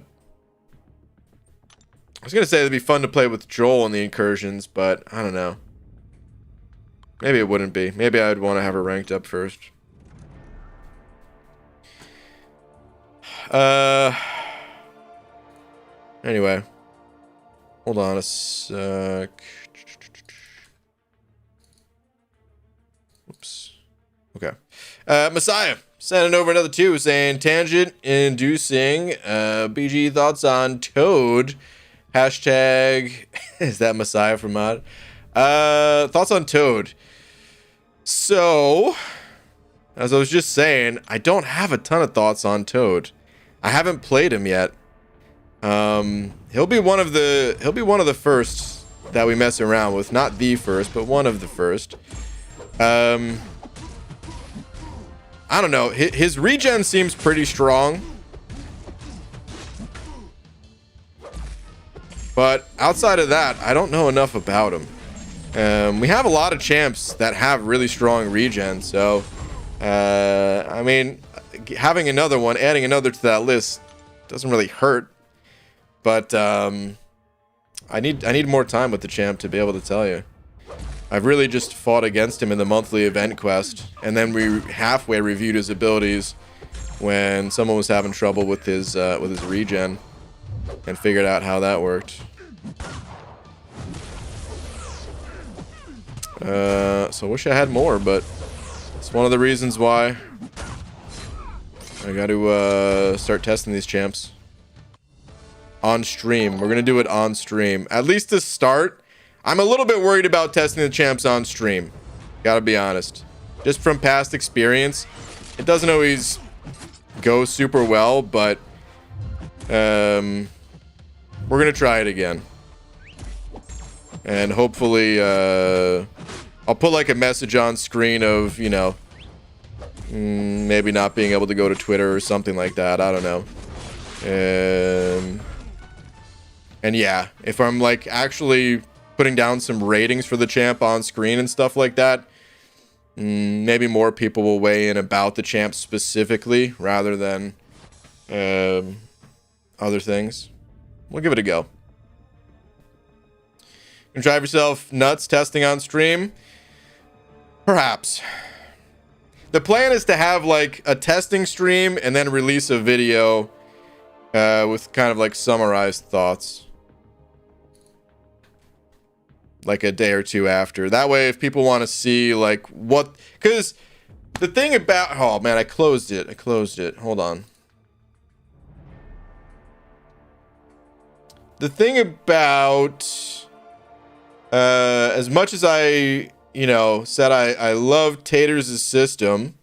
I was going to say it'd be fun to play with Joel in the incursions, but I don't know. Maybe it wouldn't be. Maybe I'd want to have her ranked up first. Anyway. Hold on a sec. Oops. Okay. Messiah sending over another 2 saying tangent inducing BG thoughts on Toad. Hashtag is that Messiah from Mod? Thoughts on Toad. So, as I was just saying, I don't have a ton of thoughts on Toad. I haven't played him yet. He'll be one of the first that we mess around with. Not the first, but one of the first. I don't know. His regen seems pretty strong. But outside of that, I don't know enough about him. We have a lot of champs that have really strong regen, so I mean, having another one, adding another to that list doesn't really hurt. But I need more time with the champ to be able to tell you. I've really just fought against him in the monthly event quest, and then we halfway reviewed his abilities when someone was having trouble with his regen, and figured out how that worked. So I wish I had more, but it's one of the reasons why I got to start testing these champs on stream. We're gonna do it on stream, at least to start. I'm a little bit worried about testing the champs on stream, gotta be honest. Just from past experience, it doesn't always go super well, but we're gonna try it again. And hopefully, I'll put like a message on screen of, you know, maybe not being able to go to Twitter or something like that. I don't know. And yeah, if I'm like actually putting down some ratings for the champ on screen and stuff like that, maybe more people will weigh in about the champ specifically rather than other things. We'll give it a go. And drive yourself nuts testing on stream? Perhaps. The plan is to have like a testing stream and then release a video with kind of like summarized thoughts. Like a day or two after. That way, if people want to see like what... Because the thing about... Oh man, I closed it. Hold on. The thing about... as much as I, you know, said I love Taters' system,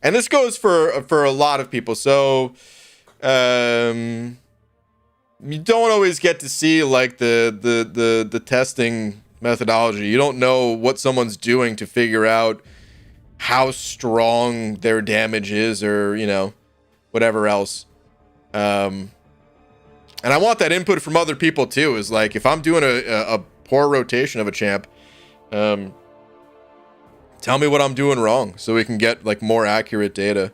and this goes for a lot of people, so you don't always get to see like the testing methodology. You don't know what someone's doing to figure out how strong their damage is, or, you know, whatever else. And I want that input from other people too. Is like, if I'm doing a poor rotation of a champ, tell me what I'm doing wrong so we can get like more accurate data.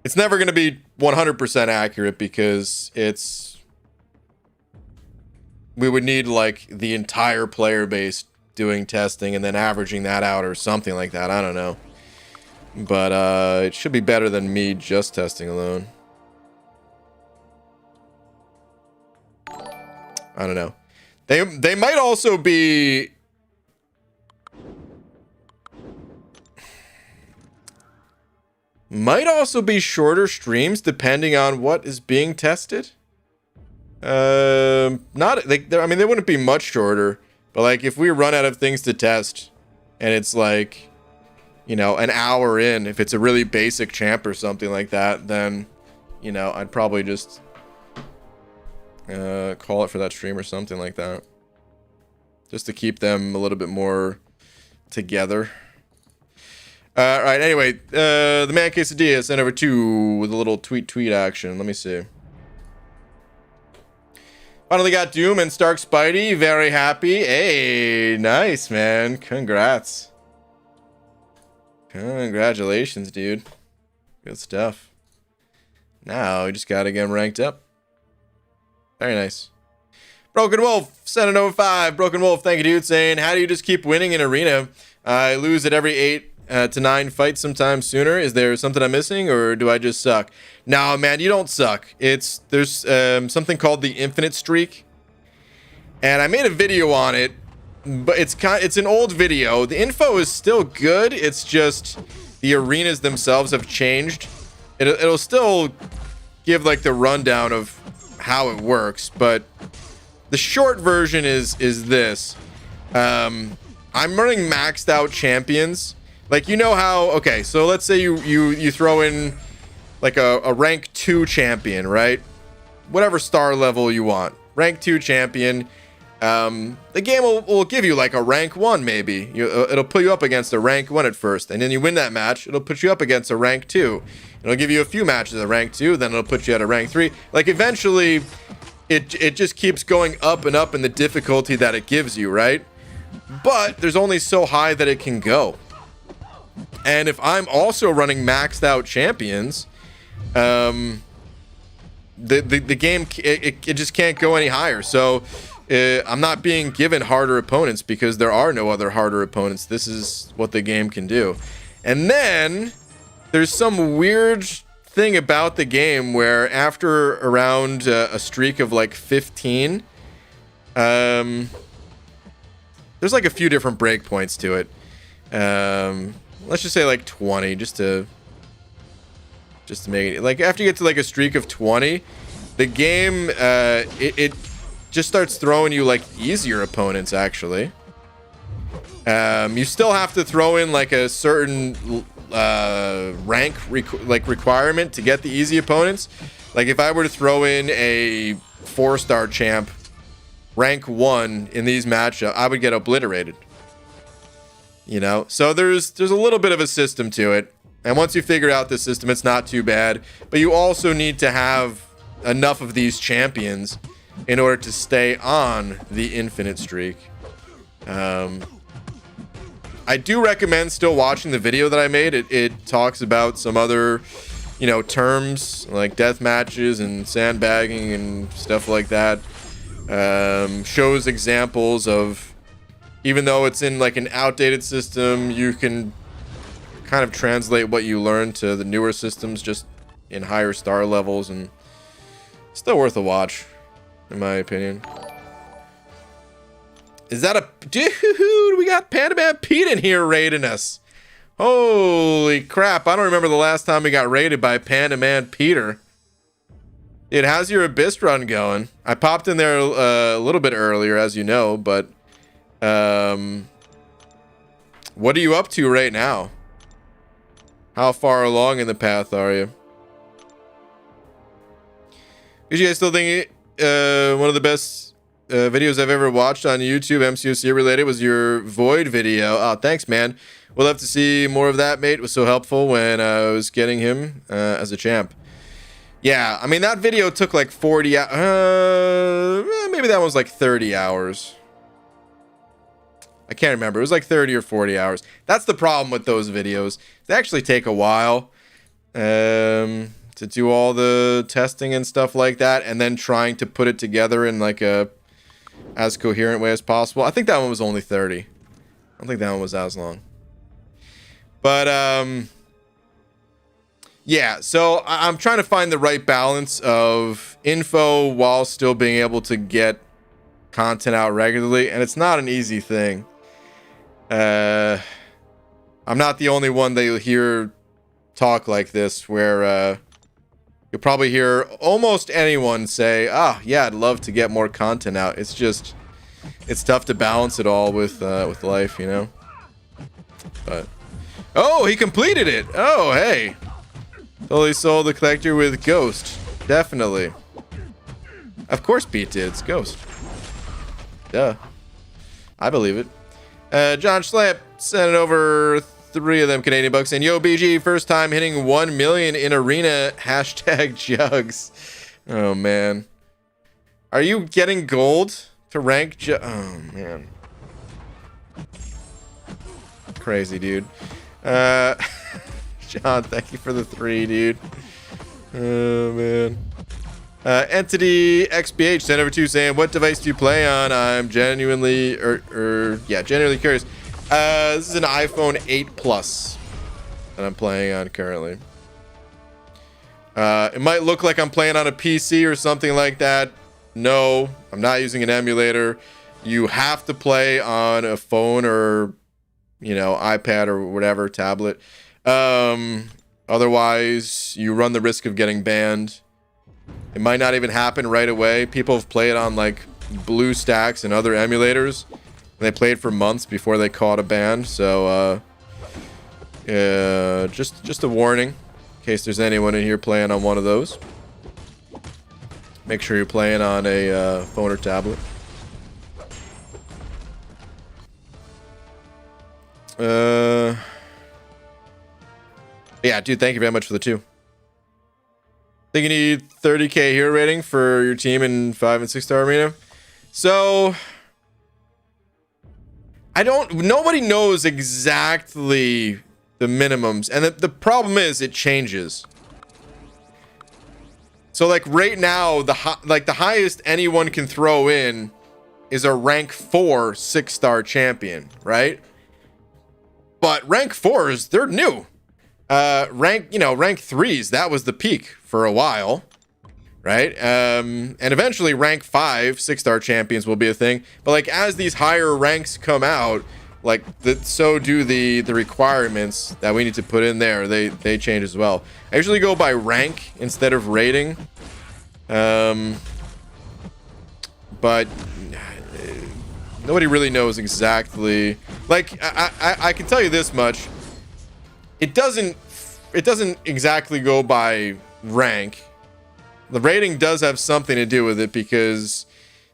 It's never going to be 100% accurate because we would need like the entire player base doing testing and then averaging that out or something like that. I don't know. But it should be better than me just testing alone. I don't know. They might also be shorter streams depending on what is being tested. Not like I mean, they wouldn't be much shorter, but like if we run out of things to test and it's like, you know, an hour in, if it's a really basic champ or something like that, then, you know, I'd probably just call it for that stream or something like that, just to keep them a little bit more together. All right, anyway, the man quesadilla sent over 2 with a little tweet action. Let me see. Finally got Doom and Stark Spidey. Very happy. Hey, nice, man. Congrats. Congratulations, dude. Good stuff. Now we just gotta get him ranked up. Very nice. Broken Wolf, 705. Broken Wolf, thank you, dude. Saying, how do you just keep winning in Arena? I lose at every 8 to 9 fights sometime sooner. Is there something I'm missing, or do I just suck? No, man, you don't suck. There's something called the Infinite Streak, and I made a video on it, but it's an old video. The info is still good. It's just the arenas themselves have changed. It'll still give like the rundown of how it works, but the short version is this. I'm running maxed out champions. Like, you know how, okay, so let's say you throw in like a rank 2 champion, right? Whatever star level you want. Rank 2 champion. The game will give you like a rank 1 maybe. It'll put you up against a rank 1 at first, and then you win that match, it'll put you up against a rank 2. It'll give you a few matches at rank 2, then it'll put you at a rank 3. Like, eventually, it just keeps going up and up in the difficulty that it gives you, right? But there's only so high that it can go. And if I'm also running maxed out champions, the game it just can't go any higher. So I'm not being given harder opponents because there are no other harder opponents. This is what the game can do. And then there's some weird thing about the game where after around a streak of like 15, there's like a few different breakpoints to it. Let's just say like 20, just to make it like after you get to like a streak of 20, the game it just starts throwing you like easier opponents. Actually, you still have to throw in like a certain rank requirement to get the easy opponents. Like if I were to throw in a 4-star champ rank 1 in these matchups, I would get obliterated. You know, so there's a little bit of a system to it, and once you figure out the system, it's not too bad. But you also need to have enough of these champions in order to stay on the infinite streak. I do recommend still watching the video that I made. It talks about some other, you know, terms like death matches and sandbagging and stuff like that. Shows examples of, even though it's in like an outdated system, you can kind of translate what you learned to the newer systems just in higher star levels, and still worth a watch, in my opinion. Is that a dude? We got Panda Man Pete in here raiding us. Holy crap. I don't remember the last time we got raided by Panda Man Peter. Dude, how's your Abyss run going? I popped in there a little bit earlier, as you know, but what are you up to right now? How far along in the path are you? Is you guys still think one of the best videos I've ever watched on YouTube, MCOC related, was your Void video. Oh, thanks, man. We'll have to see more of that, mate. It was so helpful when I was getting him as a champ. Yeah, I mean, that video took like 40 hours. Maybe that was like 30 hours. I can't remember. It was like 30 or 40 hours. That's the problem with those videos. They actually take a while to do all the testing and stuff like that, and then trying to put it together in like a as coherent way as possible. I think that one was only 30. I don't think that one was as long. But yeah, so I'm trying to find the right balance of info while still being able to get content out regularly, and it's not an easy thing. I'm not the only one that you'll hear talk like this, where you'll probably hear almost anyone say, yeah, I'd love to get more content out. It's just, it's tough to balance it all with life, you know? But, oh, he completed it. Oh, hey. Totally sold the collector with Ghost. Definitely. Of course Pete did. It's Ghost. Duh. I believe it. John Schlamp sent over 3 of them Canadian bucks. And yo, BG, first time hitting 1 million in arena. Hashtag jugs. Oh, man. Are you getting gold to rank? Oh, man. Crazy, dude. John, thank you for the 3, dude. Oh, man. Entity XBH sent over 2 saying, what device do you play on? I'm genuinely, genuinely curious. This is an iPhone 8 Plus that I'm playing on currently. It might look like I'm playing on a PC or something like that. No, I'm not using an emulator. You have to play on a phone or, you know, iPad or whatever, tablet. Otherwise, you run the risk of getting banned. It might not even happen right away. People have played on like BlueStacks and other emulators. They played for months before they caught a ban. So, just a warning in case there's anyone in here playing on one of those. Make sure you're playing on a phone or tablet. Yeah, dude, thank you very much for the 2. Think you need 30k hero rating for your team in 5 and 6 star arena. So nobody knows exactly the minimums, and the problem is it changes. So like right now, the highest anyone can throw in is a rank 4 6-star champion, right? But rank 4s, they're new. Rank 3s, that was the peak for a while, right? And eventually rank 5 6-star champions will be a thing. But like as these higher ranks come out, like so do the requirements that we need to put in there. They change as well. I usually go by rank instead of rating. But nobody really knows exactly. Like I can tell you this much. It doesn't exactly go by rank. The rating does have something to do with it, because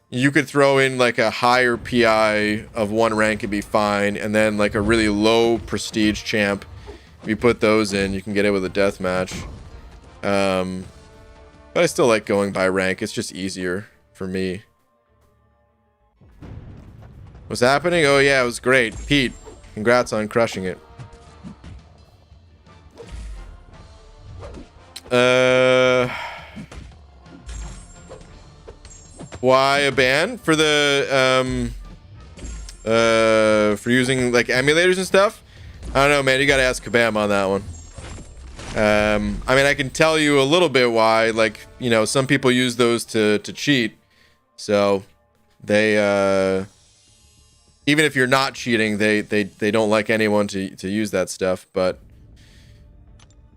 you could throw in like a higher PI of 1 rank and be fine, and then like a really low prestige champ. If you put those in, you can get it with a death match. But I still like going by rank. It's just easier for me. What's happening? Oh yeah, it was great. Pete, congrats on crushing it. Why a ban for the for using like emulators and stuff? I don't know, man. You gotta ask Kabam on that one. I mean, I can tell you a little bit why. Like, you know, some people use those to cheat, so they even if you're not cheating, they don't like anyone to use that stuff. But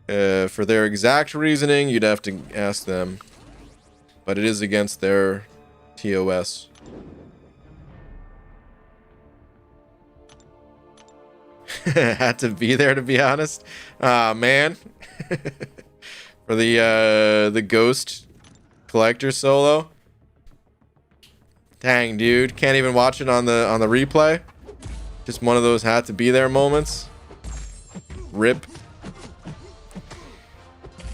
for their exact reasoning, you'd have to ask them. But it is against their TOS. Had to be there, to be honest. Man. For the Ghost collector solo. Dang, dude. Can't even watch it on the replay. Just one of those had to be there moments. Rip.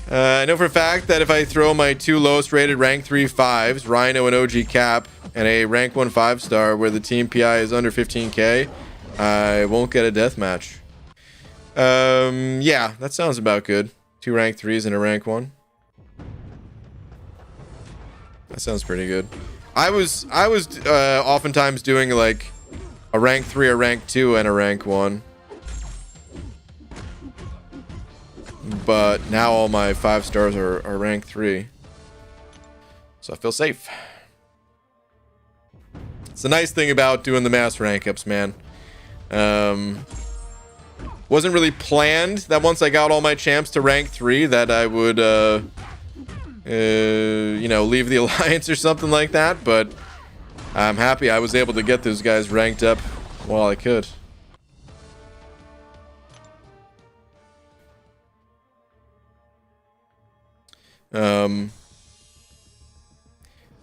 I know for a fact that if I throw my 2 lowest rated rank 3 5s, Rhino and OG Cap, and a rank 1 5-star where the team PI is under 15k, I won't get a death match. Yeah, that sounds about good. 2 rank 3s and a rank 1. That sounds pretty good. I was oftentimes doing like a rank 3, a rank 2, and a rank 1. But now all my 5 stars are rank 3. So I feel safe. It's the nice thing about doing the mass rank ups, man. Wasn't really planned that once I got all my champs to rank 3 that I would you know, leave the alliance or something like that, but I'm happy I was able to get those guys ranked up while I could.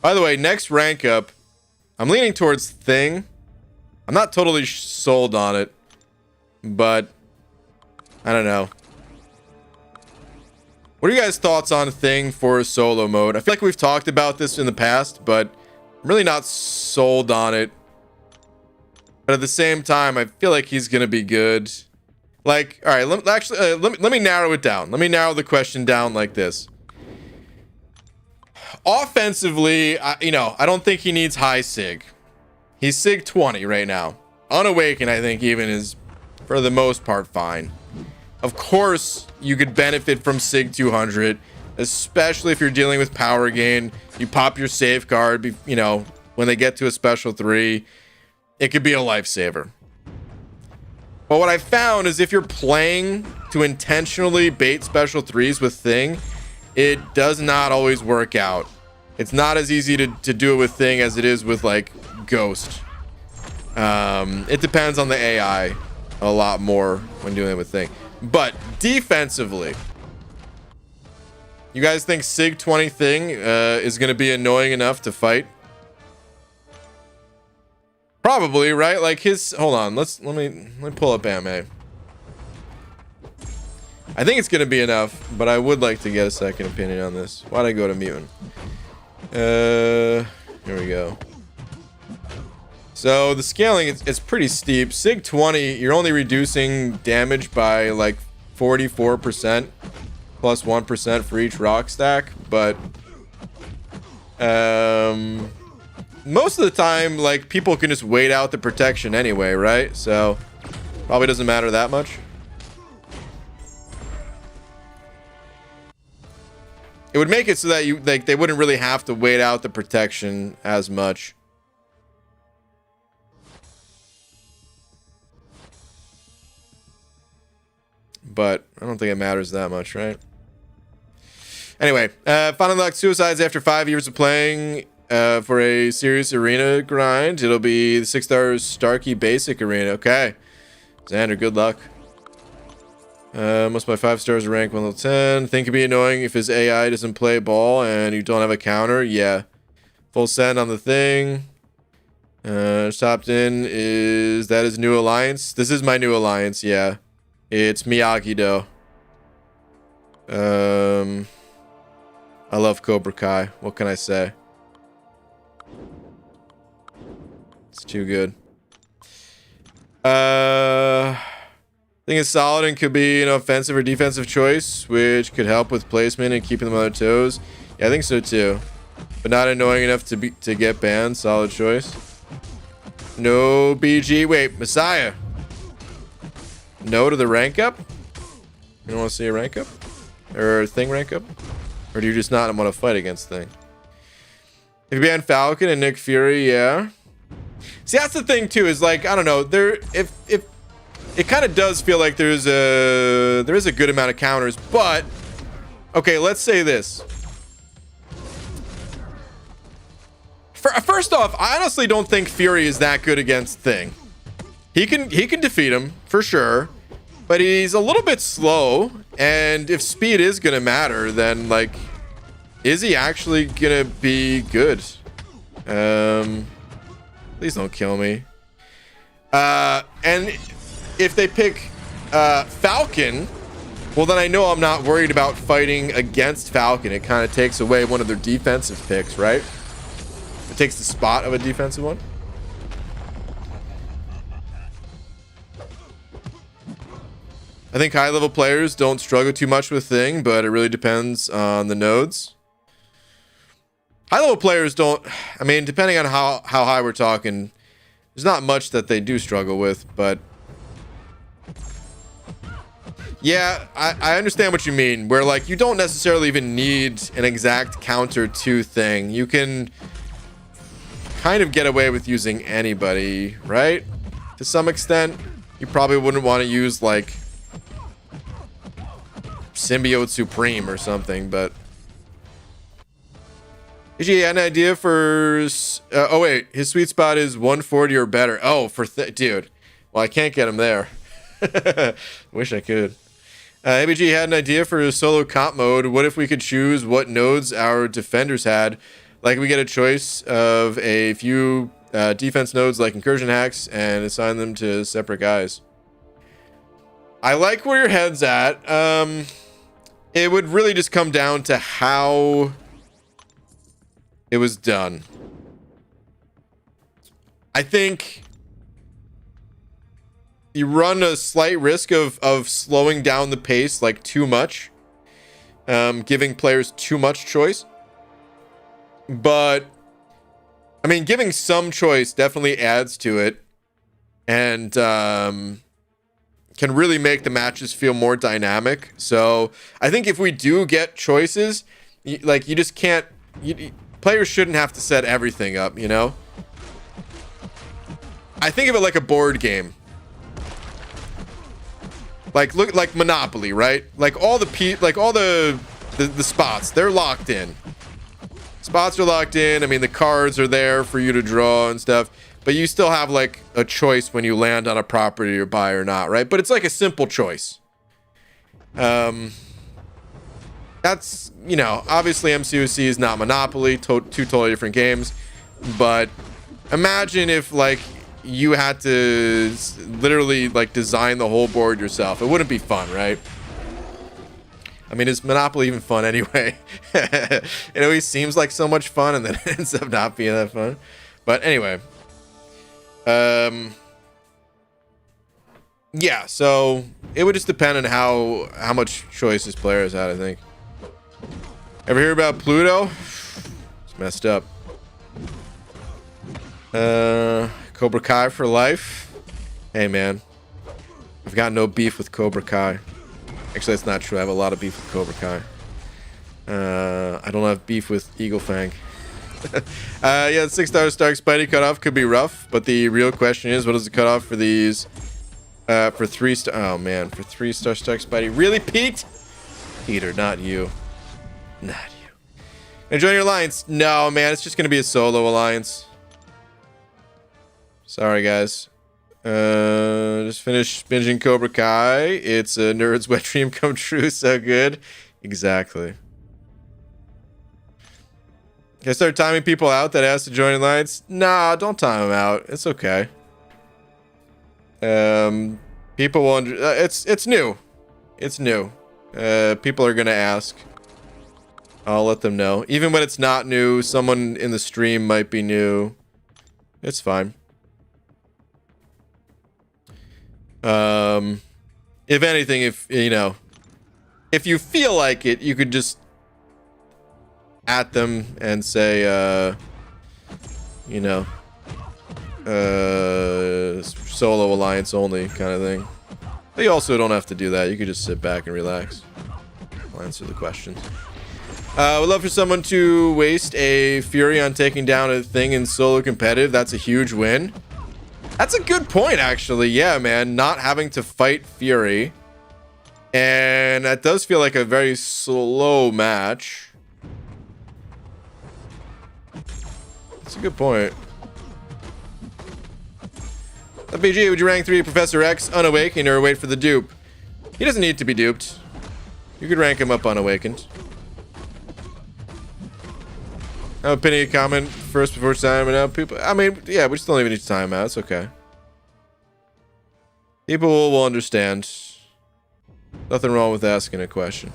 By the way, next rank up, I'm leaning towards Thing. I'm not totally sold on it, but I don't know. What are you guys' thoughts on Thing for solo mode? I feel like we've talked about this in the past, but I'm really not sold on it. But at the same time, I feel like he's gonna be good. Like, all right, let me narrow it down. Let me narrow the question down like this. Offensively, you know, I don't think he needs high Sig. He's Sig 20 right now. Unawakened, I think, even is, for the most part, fine. Of course, you could benefit from Sig 200, especially if you're dealing with power gain. You pop your safeguard, you know, when they get to a special 3. It could be a lifesaver. But what I found is if you're playing to intentionally bait special 3s with Thing, it does not always work out. It's not as easy to do it with Thing as it is with, like, Ghost. It depends on the AI a lot more when doing it with Thing. But defensively, you guys think Sig 20 Thing is going to be annoying enough to fight? Probably, right? Like his, hold on, let me pull up AMA. I think it's going to be enough, but I would like to get a second opinion on this. Why'd I go to Mewan? Here we go. So the scaling, it's pretty steep. Sig 20, you're only reducing damage by like 44% plus 1% for each rock stack, but most of the time, like, people can just wait out the protection anyway, right? So probably doesn't matter that much. It would make it so that you, like, they wouldn't really have to wait out the protection as much. But I don't think it matters that much, right? Anyway, final unlock suicides after 5 years of playing for a serious arena grind. It'll be the 6-star Starkey basic arena. Okay. Xander, good luck. Most of my 5 stars are rank 1 level 10. Think it'd be annoying if his AI doesn't play ball and you don't have a counter. Yeah. Full send on the Thing. Stopped in. Is that his new alliance? This is my new alliance, yeah. It's Miyagi-Do. I love Cobra Kai. What can I say? It's too good. I think it's solid and could be an offensive or defensive choice, which could help with placement and keeping them on their toes. Yeah, I think so too. But not annoying enough to get banned. Solid choice. No BG. Wait, Messiah. No to the rank up? You don't want to see a rank up? Or Thing rank up? Or do you just not want to fight against Thing? If you ban Falcon and Nick Fury, yeah. See, that's the thing too, is like, I don't know, if it kind of does feel like there is a good amount of counters, but okay, let's say this. First off, I honestly don't think Fury is that good against Thing. He can defeat him for sure, but he's a little bit slow, and if speed is gonna matter, then like, is he actually gonna be good? Please don't kill me. And if they pick Falcon, well, then I know I'm not worried about fighting against Falcon. It kind of takes away one of their defensive picks, right? It takes the spot of a defensive one. I think high-level players don't struggle too much with Thing, but it really depends on the nodes. High-level players don't... I mean, depending on how high we're talking, there's not much that they do struggle with, but... Yeah, I understand what you mean, where, like, you don't necessarily even need an exact counter to Thing. You can kind of get away with using anybody, right? To some extent, you probably wouldn't want to use, like... Symbiote Supreme or something, but did you have an idea for oh wait, his sweet spot is 140 or better. Oh, for dude, well, I can't get him there. Wish I could. ABG had an idea for a solo comp mode. What if we could choose what nodes our defenders had? Like, we get a choice of a few defense nodes like incursion hacks and assign them to separate guys. I like where your head's at. It would really just come down to how it was done. I think you run a slight risk of slowing down the pace like too much, giving players too much choice. But I mean, giving some choice definitely adds to it, and can really make the matches feel more dynamic. So I think if we do get choices, like, you just can't, players shouldn't have to set everything up, you know? I think of it like a board game. Like, look, like Monopoly, right? Like all the spots, they're locked in. Spots are locked in. I mean, the cards are there for you to draw and stuff. But you still have, like, a choice when you land on a property or buy or not, right? But it's like a simple choice. That's, you know, obviously MCOC is not Monopoly, two totally different games. But imagine if, like, you had to literally, like, design the whole board yourself. It wouldn't be fun, right? I mean, is Monopoly even fun anyway? It always seems like so much fun, and then it ends up not being that fun. But anyway... yeah, so it would just depend on how much choice this players had, I think. Ever hear about Pluto? It's messed up. Cobra Kai for life. Hey, man. I've got no beef with Cobra Kai. Actually, that's not true. I have a lot of beef with Cobra Kai. I don't have beef with Eagle Fang. Yeah, the 6-star Stark Spidey cutoff could be rough, but the real question is, what is the cutoff for these? For 3-star. Oh man, for 3-star Stark Spidey. Really, Pete? Peter, not you. Not you. Enjoy your alliance? No, man, it's just gonna be a solo alliance. Sorry, guys. Just finished binging Cobra Kai. It's a nerd's wet dream come true. So good. Exactly. Can I start timing people out that ask to join alliance? Nah, don't time them out. It's okay. People will it's new. It's new. People are gonna ask. I'll let them know. Even when it's not new, someone in the stream might be new. It's fine. If anything, if you know, if you feel like it, you could just at them and say, you know, solo alliance only kind of thing. But you also don't have to do that. You could just sit back and relax. I'll answer the questions. Would love for someone to waste a Fury on taking down a thing in solo competitive. That's a huge win. That's a good point, actually. Yeah, man. Not having to fight Fury. And that does feel like a very slow match. That's a good point. BG, would you rank 3 Professor X unawakened or wait for the dupe? He doesn't need to be duped. You could rank him up unawakened. I'm a penny a comment first before timing out. People, I mean, yeah, we still don't even need to time out. It's okay. People will understand. Nothing wrong with asking a question.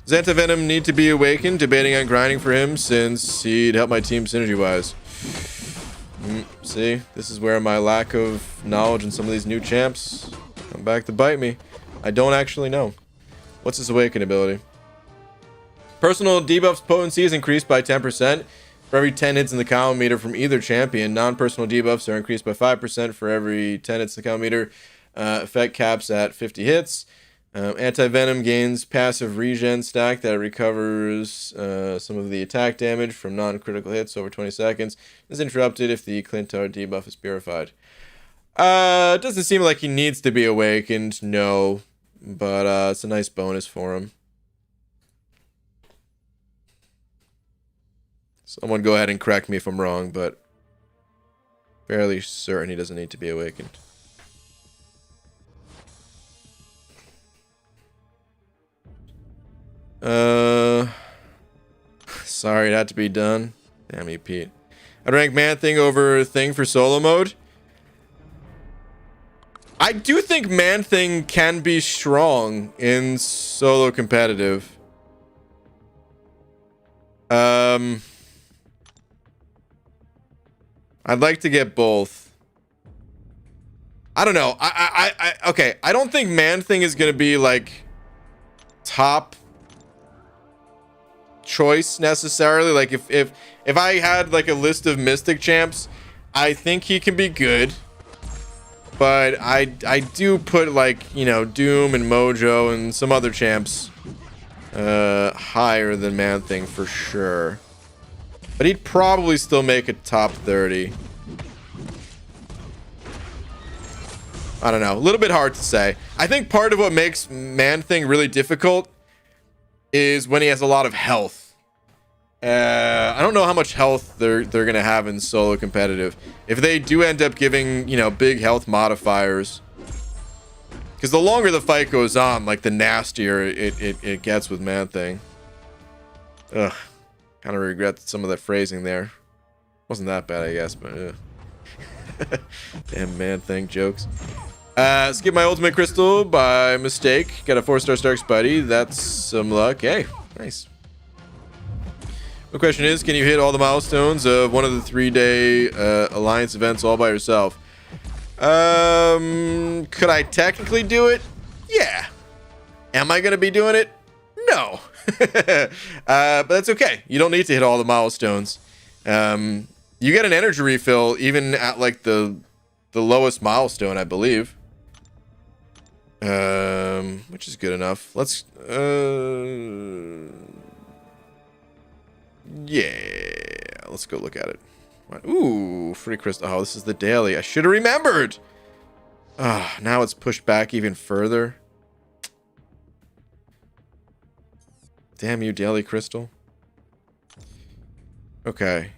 Does Venom need to be awakened? Debating on grinding for him since he'd help my team synergy-wise. See, this is where my lack of knowledge in some of these new champs come back to bite me. I don't actually know. What's his awaken ability? Personal debuff's potency is increased by 10% for every 10 hits in the combo meter from either champion. Non-personal debuffs are increased by 5% for every 10 hits in the combo meter. Effect caps at 50 hits. Anti-Venom gains passive regen stack that recovers some of the attack damage from non-critical hits over 20 seconds. Is interrupted if the Clintar debuff is purified. It doesn't seem like he needs to be awakened, no. But it's a nice bonus for him. Someone go ahead and correct me if I'm wrong, but fairly certain he doesn't need to be awakened. Sorry, it had to be done. Damn you, Pete. I'd rank Man-Thing over Thing for solo mode. I do think Man-Thing can be strong in solo competitive. I'd like to get both. I don't know. Okay. I don't think Man-Thing is gonna be like top choice necessarily. Like if I had like a list of Mystic champs, I think he can be good. But I do put like, you know, Doom and Mojo and some other champs higher than Man-Thing for sure. But he'd probably still make a top 30. I don't know. A little bit hard to say. I think part of what makes Man-Thing really difficult is when he has a lot of health. I don't know how much health they're going to have in solo competitive. If they do end up giving, you know, big health modifiers. Because the longer the fight goes on, like the nastier it gets with Man-Thing. Ugh. Kind of regret some of that phrasing there. Wasn't that bad, I guess, but damn Man-Thing jokes. Skip my ultimate crystal by mistake. Got a 4-star Stark Spidey. That's some luck. Hey, nice. The question is, can you hit all the milestones of one of the 3-day Alliance events all by yourself? Could I technically do it? Yeah. Am I going to be doing it? No. But that's okay. You don't need to hit all the milestones. You get an energy refill even at like the lowest milestone, I believe. Which is good enough. Let's yeah, let's go look at it. Ooh, free crystal. Oh, this is the daily. I should have remembered. Ah, now it's pushed back even further. Damn you, daily crystal. Okay.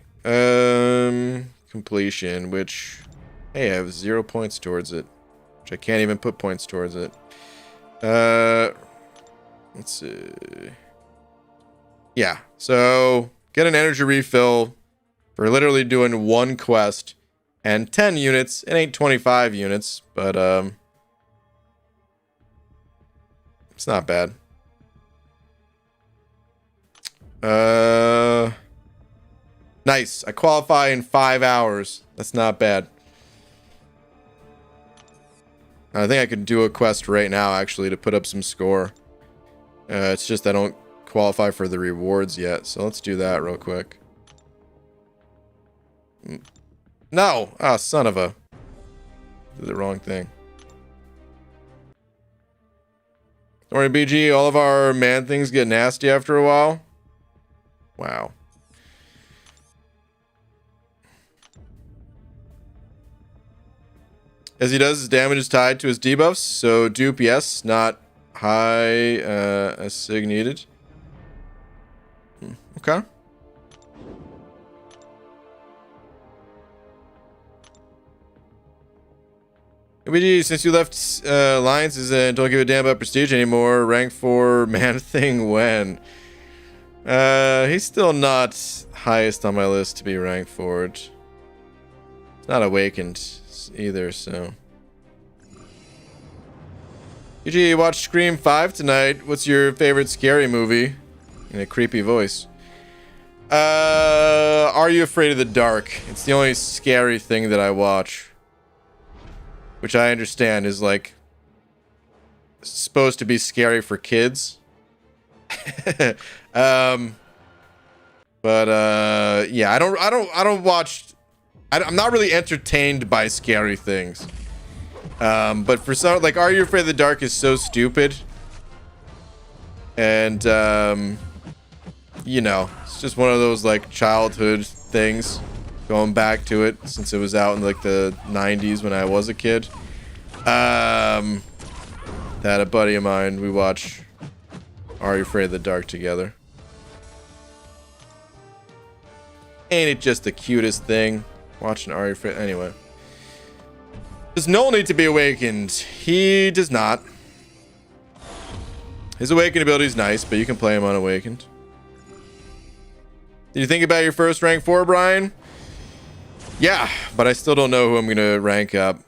Completion, which, hey, I have 0 points towards it, which I can't even put points towards it. Let's see. Yeah, so get an energy refill for literally doing one quest and 10 units. It ain't 25 units, but it's not bad. Nice. I qualify in 5 hours. That's not bad. I think I could do a quest right now, actually, to put up some score. It's just I don't qualify for the rewards yet, so let's do that real quick. No! Ah, son of a... Did the wrong thing. Don't worry, BG, all of our Man-Things get nasty after a while. Wow. As he does, his damage is tied to his debuffs, so dupe, yes, not high as sig needed. Okay. BG, since you left Alliances and don't give a damn about prestige anymore, rank 4 Man-Thing when? He's still not highest on my list to be ranked forward. It's not awakened either, so. UG, you watched Scream 5 tonight. What's your favorite scary movie? In a creepy voice. Are You Afraid of the Dark? It's the only scary thing that I watch. Which I understand is like supposed to be scary for kids. Yeah, I don't watch. I'm not really entertained by scary things. But for some, like, Are You Afraid of the Dark is so stupid. And you know, it's just one of those like childhood things. Going back to it since it was out in like the 90s when I was a kid. That a buddy of mine, we watch Are You Afraid of the Dark together. Ain't it just the cutest thing? Watching Are You Afraid? Anyway. Does Noel need to be awakened? He does not. His awakened ability is nice, but you can play him unawakened. Did you think about your first rank 4, Brian? Yeah, but I still don't know who I'm going to rank up.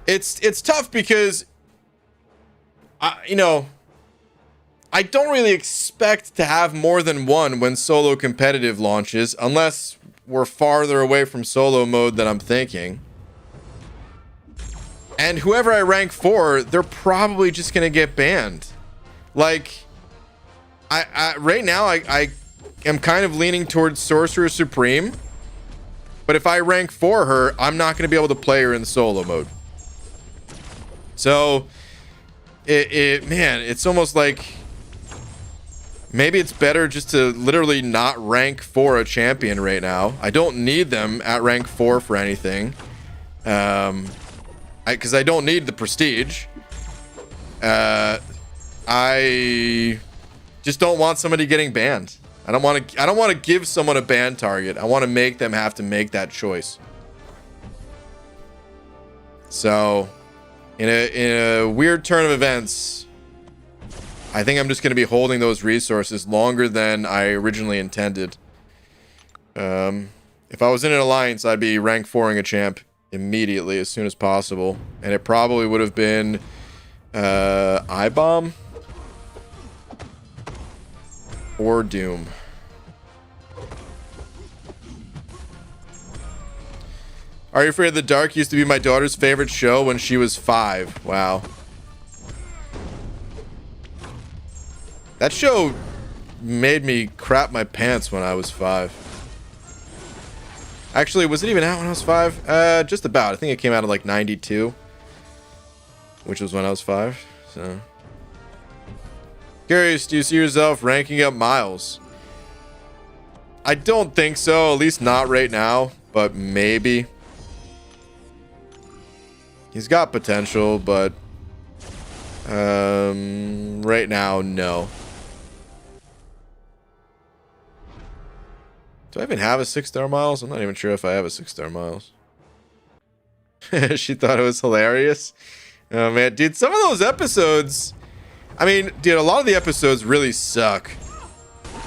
It's tough because, you know, I don't really expect to have more than one when solo competitive launches, unless we're farther away from solo mode than I'm thinking. And whoever I rank 4, they're probably just going to get banned. Like, right now, I am kind of leaning towards Sorcerer Supreme. But if I rank 4 her, I'm not going to be able to play her in solo mode. So, man, it's almost like maybe it's better just to literally not rank 4 a champion right now. I don't need them at rank 4 for anything. Because I don't need the prestige. I just don't want somebody getting banned. I don't want to give someone a ban target. I want to make them have to make that choice. So, in a weird turn of events, I think I'm just going to be holding those resources longer than I originally intended. If I was in an alliance, I'd be rank 4ing a champ immediately as soon as possible, and it probably would have been I-Bomb or Doom. Are You Afraid of the Dark used to be my daughter's favorite show when she was 5. Wow. That show made me crap my pants when I was 5. Actually, was it even out when I was 5? Just about. I think it came out in like 92. Which was when I was 5. So. Curious, do you see yourself ranking up Miles? I don't think so. At least not right now. But maybe. He's got potential, but right now, no. Do I even have a 6-star Miles? I'm not even sure if I have a 6-star Miles. She thought it was hilarious. Oh, man. Dude, some of those episodes... I mean, dude, a lot of the episodes really suck.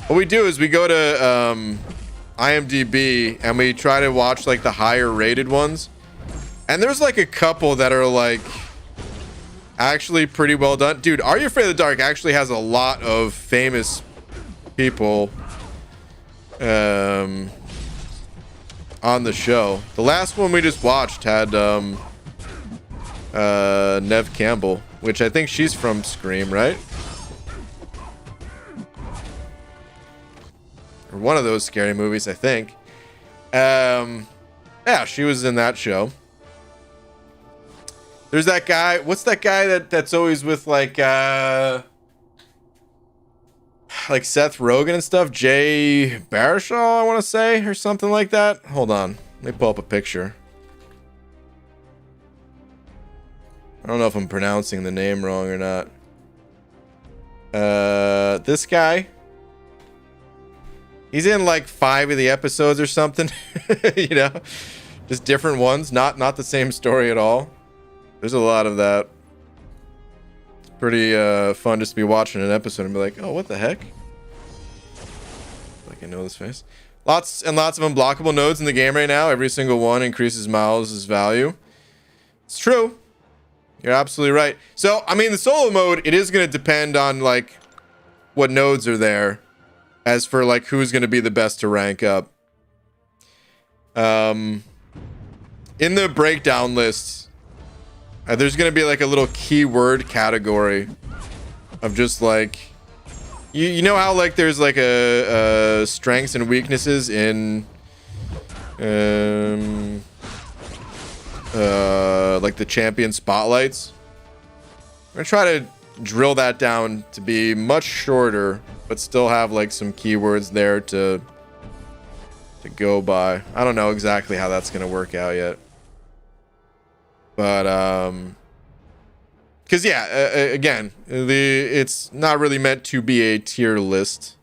What we do is we go to IMDb and we try to watch, like, the higher rated ones. And there's, like, a couple that are, like, actually pretty well done. Dude, Are You Afraid of the Dark actually has a lot of famous people on the show. The last one we just watched had Nev Campbell, which I think she's from Scream, right? Or one of those scary movies, I think. Yeah, she was in that show. There's that guy. What's that guy that's always with like Seth Rogen and stuff? Jay Baruchel, I want to say, or something like that. Hold on. Let me pull up a picture. I don't know if I'm pronouncing the name wrong or not. This guy. He's in like 5 of the episodes or something. You know? Just different ones. Not the same story at all. There's a lot of that. It's pretty fun just to be watching an episode and be like, oh, what the heck? I know this face. Lots and lots of unblockable nodes in the game right now. Every single one increases Miles' value. It's true. You're absolutely right. So, I mean, the solo mode, it is going to depend on, like, what nodes are there. As for, like, who's going to be the best to rank up. In the breakdown lists, there's going to be, like, a little keyword category of just, like... You know how, like, there's, like, a strengths and weaknesses in... like the champion spotlights. I'm gonna try to drill that down to be much shorter, but still have like some keywords there to go by. I don't know exactly how that's gonna work out yet, but because yeah, again, it's not really meant to be a tier list.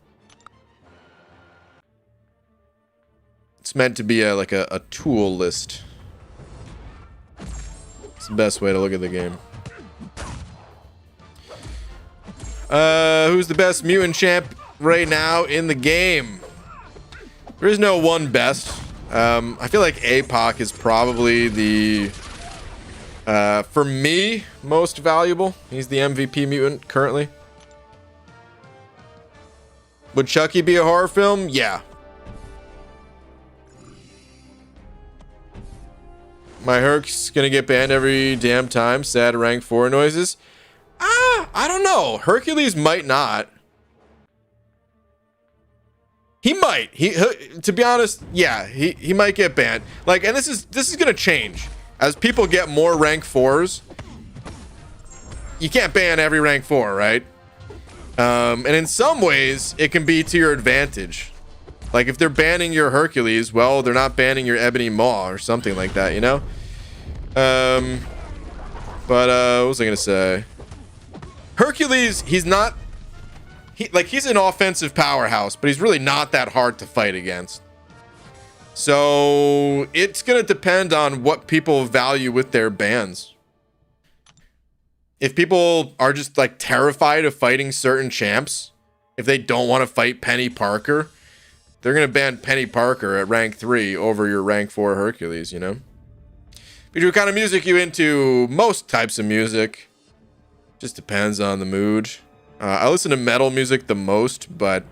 It's meant to be like a tool list. It's the best way to look at the game. Who's the best mutant champ right now in the game? There is no one best. I feel like APOC is probably the, for me, most valuable. He's the MVP mutant currently. Would Chucky be a horror film? Yeah. My Herc's gonna get banned every damn time. Sad rank 4 noises. I don't know. Hercules might not. He might. He to be honest, yeah, he might get banned. Like, and this is gonna change as people get more rank 4s. You can't ban every rank 4, right? And in some ways, it can be to your advantage. Like, if they're banning your Hercules, well, they're not banning your Ebony Maw or something like that, you know? But, what was I gonna say? Hercules, he's not... he's an offensive powerhouse, but he's really not that hard to fight against. So, it's gonna depend on what people value with their bans. If people are just, like, terrified of fighting certain champs, if they don't want to fight Penny Parker... They're going to ban Penny Parker at rank 3 over your rank 4 Hercules, you know? But what kind of music you into? Most types of music. Just depends on the mood. I listen to metal music the most, but...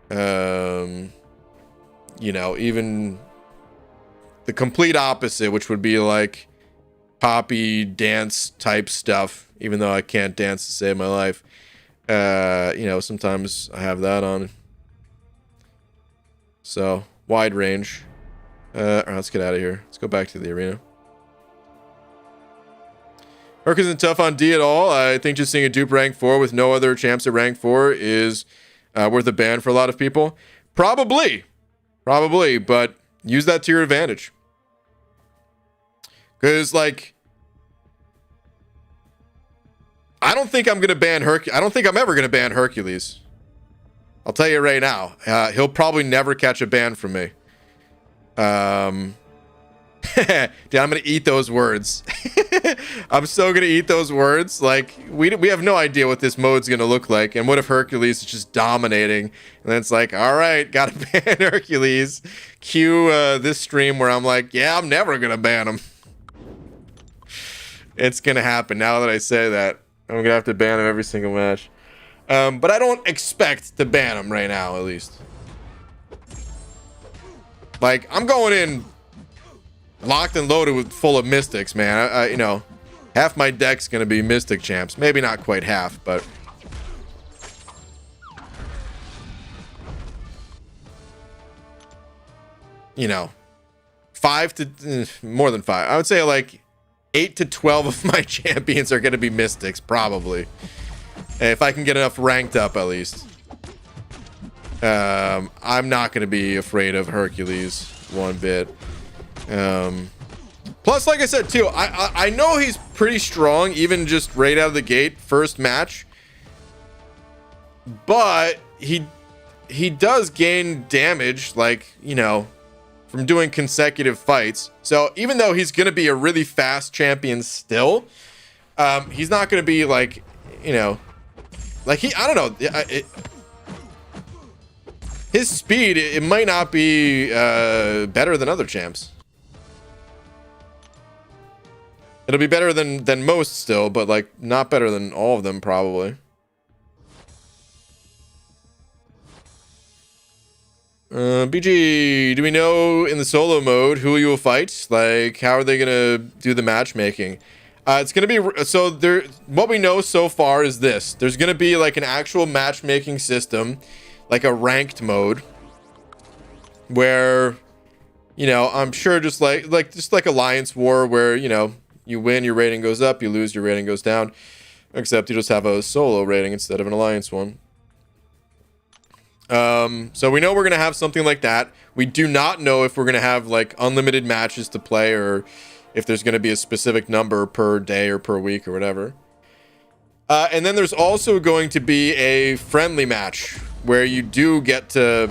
you know, even... the complete opposite, which would be like... poppy, dance type stuff. Even though I can't dance to save my life. You know, sometimes I have that on. So, wide range. Alright, let's get out of here. Let's go back to the arena. Herc isn't tough on D at all. I think just seeing a dupe rank 4 with no other champs at rank 4 is worth a ban for a lot of people. Probably. Probably, but use that to your advantage. Because, like... I don't think I'm going to ban I don't think I'm ever going to ban Hercules. I'll tell you right now, he'll probably never catch a ban from me. Dude, I'm gonna eat those words. I'm so gonna eat those words. Like, we have no idea what this mode's gonna look like. And what if Hercules is just dominating? And then it's like, all right, gotta ban Hercules. Cue this stream where I'm like, yeah, I'm never gonna ban him. It's gonna happen now that I say that. I'm gonna have to ban him every single match. But I don't expect to ban him right now, at least. Like, I'm going in locked and loaded with full of mystics, man. I you know, half my deck's gonna be mystic champs. Maybe not quite half, but you know, 5 to more than 5. I would say like 8 to 12 of my champions are gonna be mystics, probably. If I can get enough ranked up, at least. I'm not going to be afraid of Hercules one bit. Plus, like I said, too, I know he's pretty strong, even just right out of the gate, first match. But he does gain damage, like, you know, from doing consecutive fights. So even though he's going to be a really fast champion still, he's not going to be, like, you know... Like, I don't know. his speed, it might not be better than other champs. It'll be better than most still, but like not better than all of them probably. BG, do we know in the solo mode who you will fight? Like, how are they gonna do the matchmaking? It's gonna be so there. What we know so far is this: there's gonna be like an actual matchmaking system, like a ranked mode, where, you know, I'm sure just like Alliance War, where, you know, you win, your rating goes up, you lose, your rating goes down, except you just have a solo rating instead of an alliance one. So we know we're gonna have something like that. We do not know if we're gonna have like unlimited matches to play, or if there's gonna be a specific number per day or per week or whatever. And then there's also going to be a friendly match where you do get to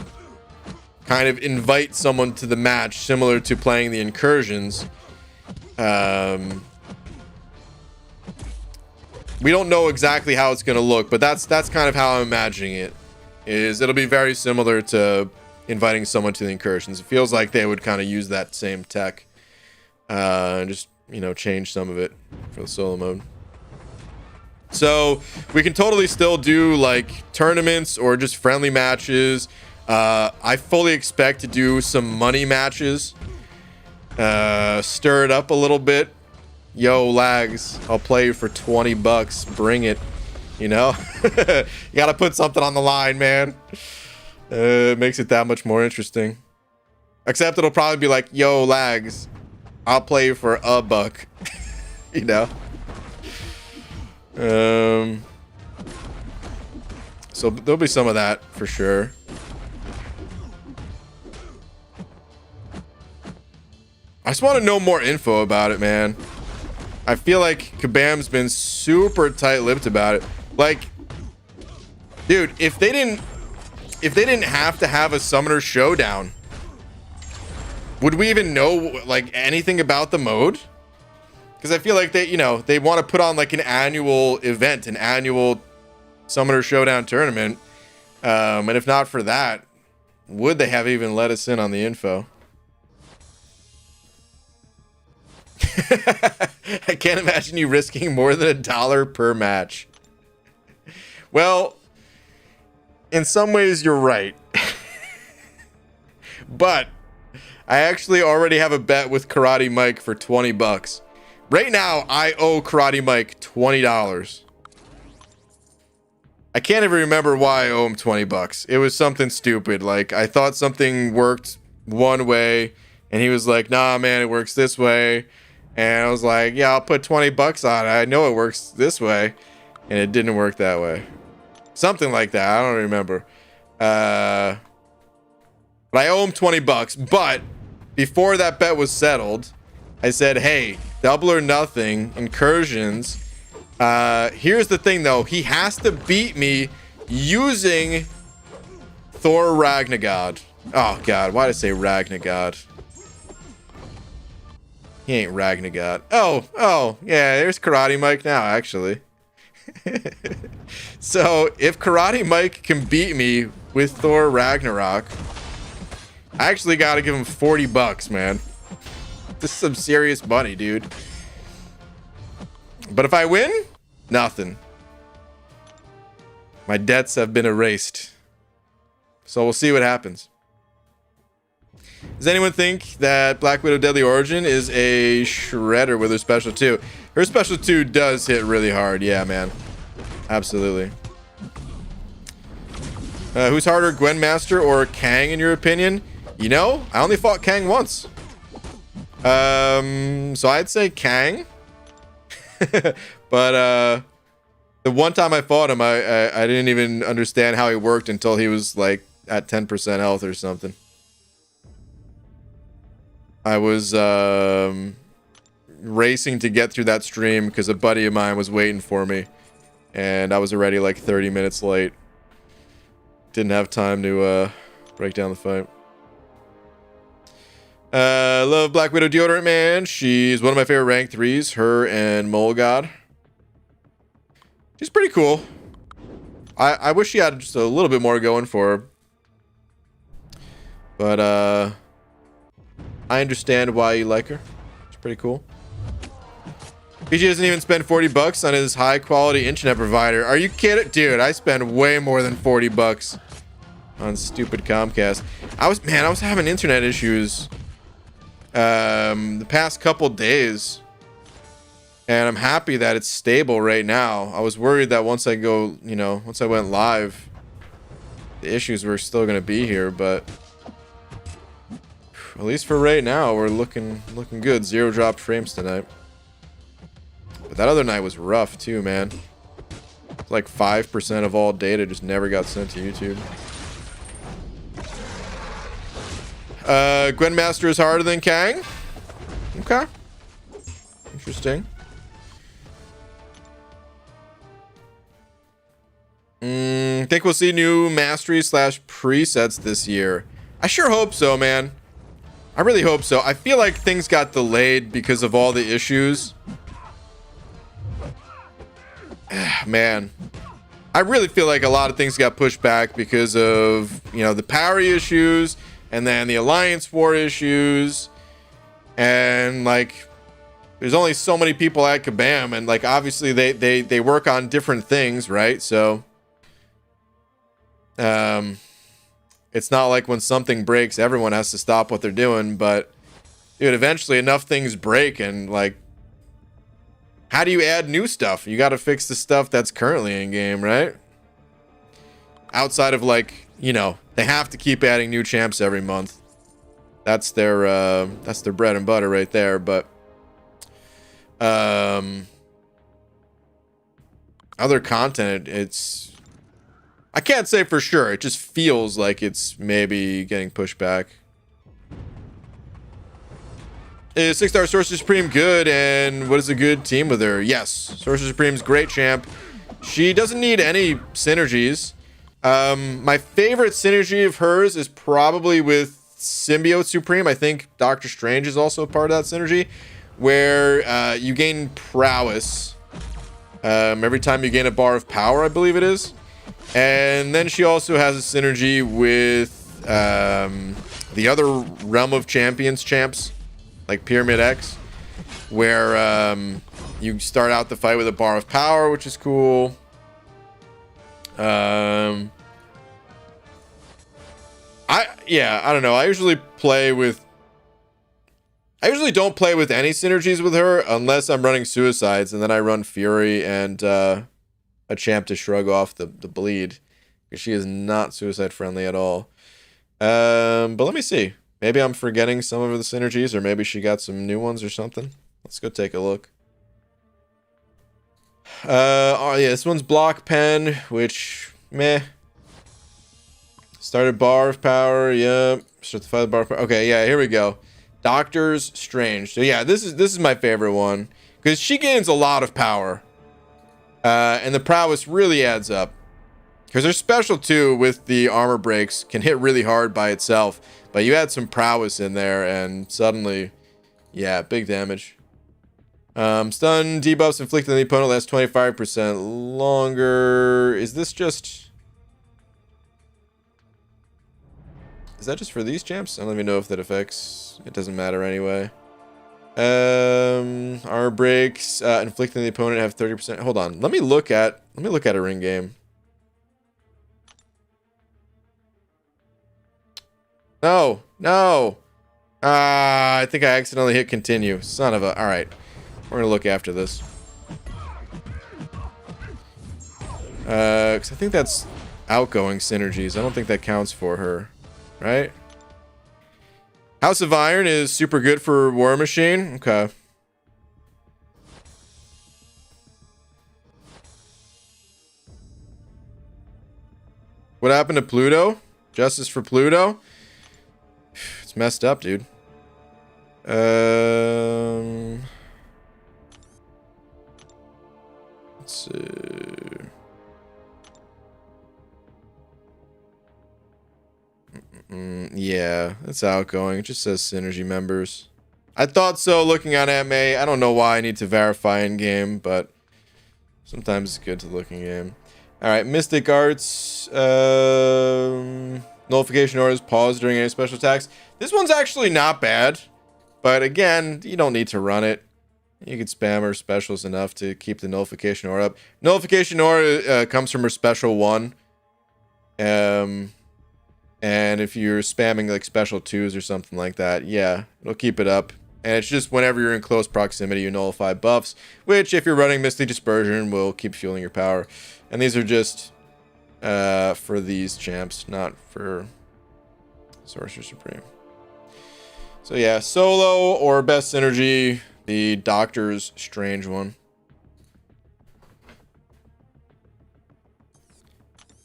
kind of invite someone to the match, similar to playing the incursions. We don't know exactly how it's gonna look, but that's kind of how I'm imagining it. It'll be very similar to inviting someone to the incursions. It feels like they would kind of use that same tech, and just, you know, change some of it for the solo mode. So we can totally still do like tournaments or just friendly matches. I fully expect to do some money matches, stir it up a little bit. Yo, lags, I'll play you for 20 bucks. Bring it. You know, you gotta put something on the line, man. It makes it that much more interesting. Except it'll probably be like, yo, lags, I'll play you for $1. You know. So there'll be some of that for sure. I just want to know more info about it, man. I feel like Kabam's been super tight-lipped about it. Like, dude, if they didn't have to have a summoner showdown, would we even know like anything about the mode? Because I feel like they, you know, they want to put on like an annual event, an annual summoner showdown tournament. And if not for that, would they have even let us in on the info? I can't imagine you risking more than $1 per match. Well, in some ways you're right. But I actually already have a bet with Karate Mike for 20 bucks. Right now, I owe Karate Mike $20. I can't even remember why I owe him 20 bucks. It was something stupid. Like, I thought something worked one way, and he was like, nah, man, it works this way. And I was like, yeah, I'll put 20 bucks on it. I know it works this way. And it didn't work that way. Something like that. I don't remember. But I owe him 20 bucks. But before that bet was settled, I said, hey, double or nothing, incursions. Here's the thing, though. He has to beat me using Thor Ragnagod. Oh, God. Why did I say Ragnagod? He ain't Ragnagod. Oh, yeah, there's Karate Mike now, actually. So, if Karate Mike can beat me with Thor Ragnarok, I actually gotta give him 40 bucks, man. This is some serious money, dude. But if I win, nothing. My debts have been erased. So we'll see what happens. Does anyone think that Black Widow Deadly Origin is a shredder with her special 2? Her special 2 does hit really hard. Yeah, man. Absolutely. Who's harder, Gwen Master or Kang, in your opinion? You know, I only fought Kang once. So I'd say Kang. But the one time I fought him, I didn't even understand how he worked until he was like at 10% health or something. I was racing to get through that stream because a buddy of mine was waiting for me, and I was already like 30 minutes late. Didn't have time to break down the fight. Love Black Widow deodorant, man. She's one of my favorite rank 3s. Her and Mole God. She's pretty cool. I wish she had just a little bit more going for her. But I understand why you like her. It's pretty cool. PG doesn't even spend 40 bucks on his high quality internet provider. Are you kidding? Dude, I spend way more than 40 bucks on stupid Comcast. I was having internet issues the past couple days. And I'm happy that it's stable right now. I was worried that once I went live, the issues were still going to be here, but at least for right now, we're looking good. 0 dropped frames tonight. But that other night was rough too, man. It's like 5% of all data just never got sent to YouTube. Gwynmaster is harder than Kang? Okay. Interesting. Think we'll see new masteries / presets this year. I sure hope so, man. I really hope so. I feel like things got delayed because of all the issues. Man, I really feel like a lot of things got pushed back because of, the parry issues and then the Alliance War issues. And like, there's only so many people at Kabam, and like, obviously they work on different things, right? So it's not like when something breaks, everyone has to stop what they're doing, but dude, eventually enough things break, and like, how do you add new stuff? You got to fix the stuff that's currently in game, right? Outside of like, they have to keep adding new champs every month. That's their bread and butter right there. But other content, I can't say for sure. It just feels like it's maybe getting pushed back. Is 6-star Sorcerer Supreme good, and what is a good team with her? Yes, Sorcerer Supreme's great champ. She doesn't need any synergies. My favorite synergy of hers is probably with Symbiote Supreme. I think Doctor Strange is also a part of that synergy, where you gain prowess every time you gain a bar of power, I believe it is. And then she also has a synergy with the other Realm of Champions champs, like Pyramid X, where you start out the fight with a bar of power, which is cool. I don't know. I usually don't play with any synergies with her unless I'm running Suicides, and then I run Fury and a champ to shrug off the bleed, because she is not suicide friendly at all. But let me see. Maybe I'm forgetting some of the synergies, or maybe she got some new ones or something. Let's go take a look. Oh yeah, this one's Block Pen, which meh. Started bar of power. Yep. Start the fight with bar of power. Okay, yeah, here we go. Doctor's Strange. So yeah, this is my favorite one, because she gains a lot of power. And the prowess really adds up. Because her special too with the armor breaks can hit really hard by itself. But you add some prowess in there and suddenly, yeah, big damage. Stun debuffs inflicted on the opponent lasts 25% longer. Is this just... Is that just for these champs? I don't even know if that affects... It doesn't matter anyway. Armor breaks inflicted on the opponent have 30%. Hold on. Let me look at a ring game. No. I think I accidentally hit continue. Son of a... Alright. We're gonna look after this. Because I think that's outgoing synergies. I don't think that counts for her. Right? House of Iron is super good for War Machine. Okay. What happened to Pluto? Justice for Pluto? It's messed up, dude. Let's see. Yeah, it's outgoing. It just says synergy members. I thought so looking on MA. I don't know why I need to verify in game, but sometimes it's good to look in game. All right, Mystic Arts. No Nullification auras pause during any special attacks. This one's actually not bad. But again, you don't need to run it. You can spam her specials enough to keep the Nullification aura up. Nullification aura comes from her special 1. And if you're spamming like special 2s or something like that, yeah, it'll keep it up. And it's just whenever you're in close proximity, you nullify buffs, which if you're running Misty Dispersion will keep fueling your power. And these are just for these champs, not for Sorcerer Supreme. So yeah, solo or best synergy, the Doctor's Strange one.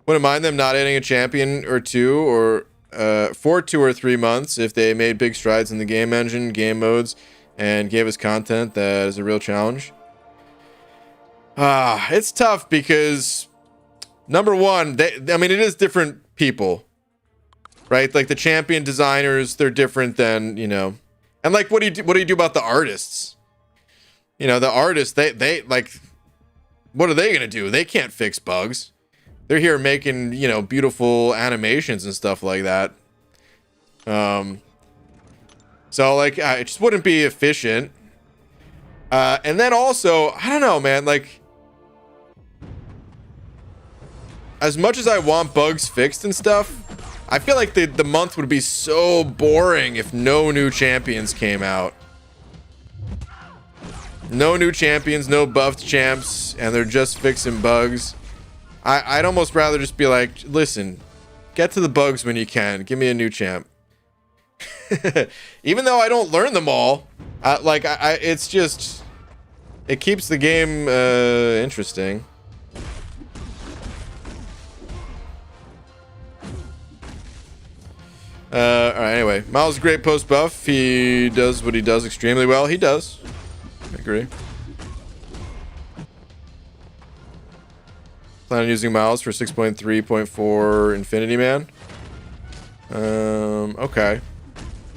Wouldn't mind them not adding a champion or two or for 2 or 3 months if they made big strides in the game engine, game modes, and gave us content that is a real challenge. It's tough because number one, I mean, it is different people. Right, like the champion designers, they're different than, you know, and like what do you do about the artists? You know, the artists, they like, what are they gonna do? They can't fix bugs. They're here making, you know, beautiful animations and stuff like that. So like, it just wouldn't be efficient. And then also, I don't know, man, like, as much as I want bugs fixed and stuff, I feel like the month would be so boring if no new champions came out. No new champions, no buffed champs, and they're just fixing bugs. I'd almost rather just be like, listen, get to the bugs when you can. Give me a new champ. Even though I don't learn them all, it's just, it keeps the game interesting. Alright, anyway. Miles is a great post buff. He does what he does extremely well. He does. I agree. Plan on using Miles for 6.3.4 Infinity Man. Okay.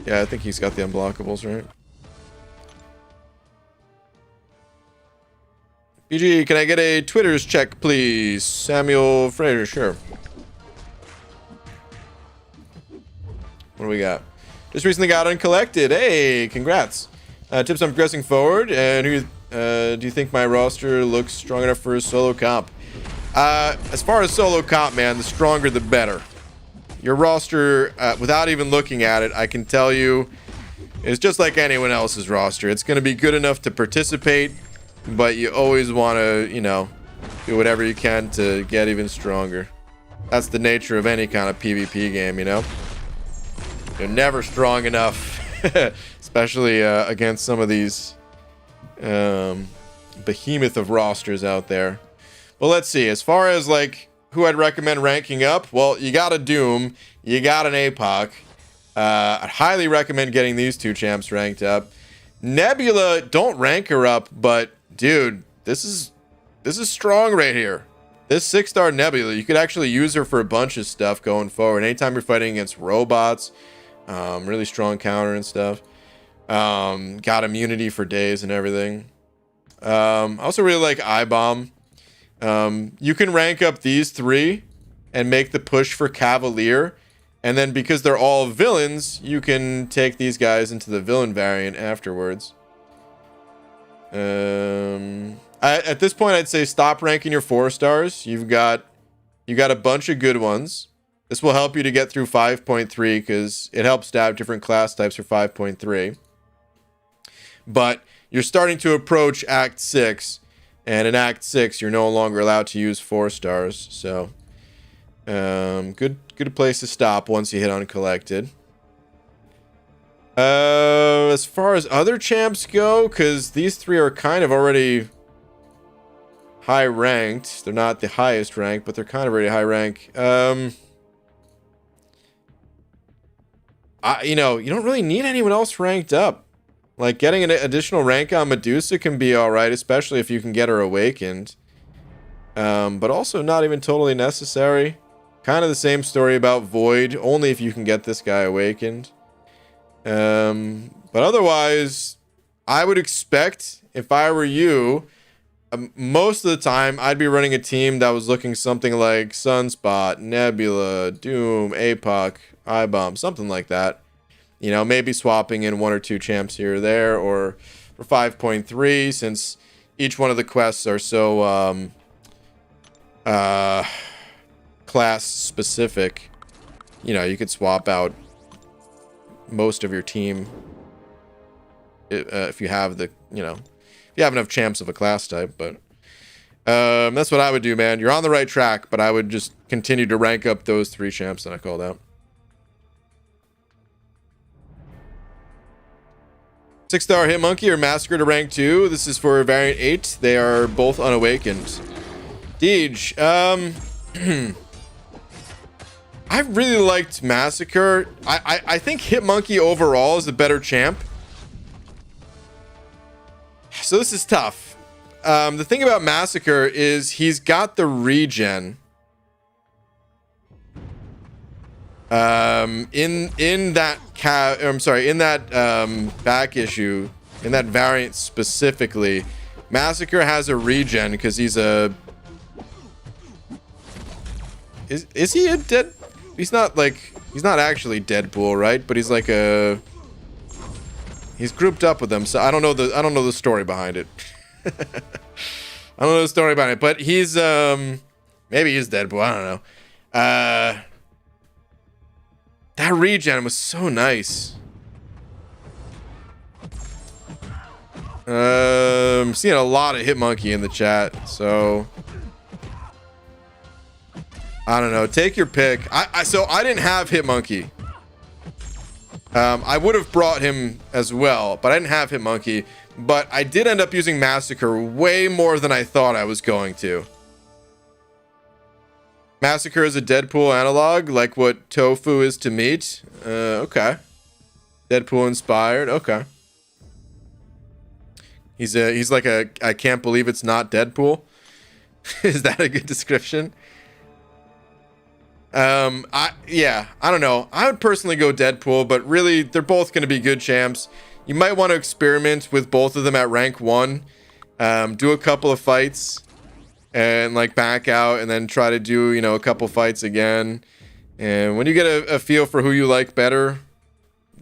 Yeah, I think he's got the unblockables, right? BG, can I get a Twitter's check, please? Samuel Fraser, sure. What do we got? Just recently got uncollected. Hey, congrats. Tips on progressing forward. And who do you think my roster looks strong enough for a solo comp? As far as solo comp, man, the stronger the better. Your roster, without even looking at it, I can tell you, is just like anyone else's roster. It's going to be good enough to participate, but you always want to, you know, do whatever you can to get even stronger. That's the nature of any kind of PvP game, you know? You're never strong enough, especially against some of these behemoth of rosters out there. Well, let's see. As far as like who I'd recommend ranking up, well, you got a Doom, you got an APOC. I'd highly recommend getting these two champs ranked up. Nebula, don't rank her up, but dude, this is strong right here. This 6-star Nebula, you could actually use her for a bunch of stuff going forward. Anytime you're fighting against robots, really strong counter and stuff. Got immunity for days and everything. I also really like I-Bomb. You can rank up these three and make the push for Cavalier. And then because they're all villains, you can take these guys into the villain variant afterwards. At this point, I'd say stop ranking your 4-stars. You got a bunch of good ones. This will help you to get through 5.3 because it helps to have different class types for 5.3. But you're starting to approach Act 6. And in Act 6, you're no longer allowed to use 4-stars. So, good place to stop once you hit uncollected. As far as other champs go, because these three are kind of already high ranked. They're not the highest rank, but they're kind of already high rank. You don't really need anyone else ranked up. Like, getting an additional rank on Medusa can be alright, especially if you can get her awakened. But also not even totally necessary. Kind of the same story about Void, only if you can get this guy awakened. But otherwise, I would expect, if I were you, most of the time, I'd be running a team that was looking something like Sunspot, Nebula, Doom, APOC, iBomb, something like that. You know, maybe swapping in 1 or 2 champs here or there, or for 5.3, since each one of the quests are so class specific. You know, you could swap out most of your team if you have the, you know, if you have enough champs of a class type. But that's what I would do, man. You're on the right track, but I would just continue to rank up those 3 champs that I called out. 6-star Hitmonkey or Massacre to rank 2. This is for variant 8. They are both unawakened. Deej, I really liked Massacre. I think Hitmonkey overall is a better champ. So this is tough. The thing about Massacre is he's got the regen. In that back issue, in that variant specifically, Massacre has a regen because he's a. Is he a dead? He's not actually Deadpool, right? But he's like a. He's grouped up with them, so I don't know the story behind it. I don't know the story behind it, but he's maybe he's Deadpool. I don't know. That regen was so nice. I'm seeing a lot of Hitmonkey in the chat, so I don't know. Take your pick. So I didn't have Hitmonkey. I would have brought him as well, but I didn't have Hitmonkey. But I did end up using Massacre way more than I thought I was going to. Massacre is a Deadpool analog, like what Tofu is to meat. Okay. Deadpool inspired. Okay. He's like a I can't believe it's not Deadpool. Is that a good description? I don't know. I would personally go Deadpool, but really they're both going to be good champs. You might want to experiment with both of them at rank 1. Do a couple of fights and like back out and then try to do, you know, a couple fights again. And when you get a feel for who you like better,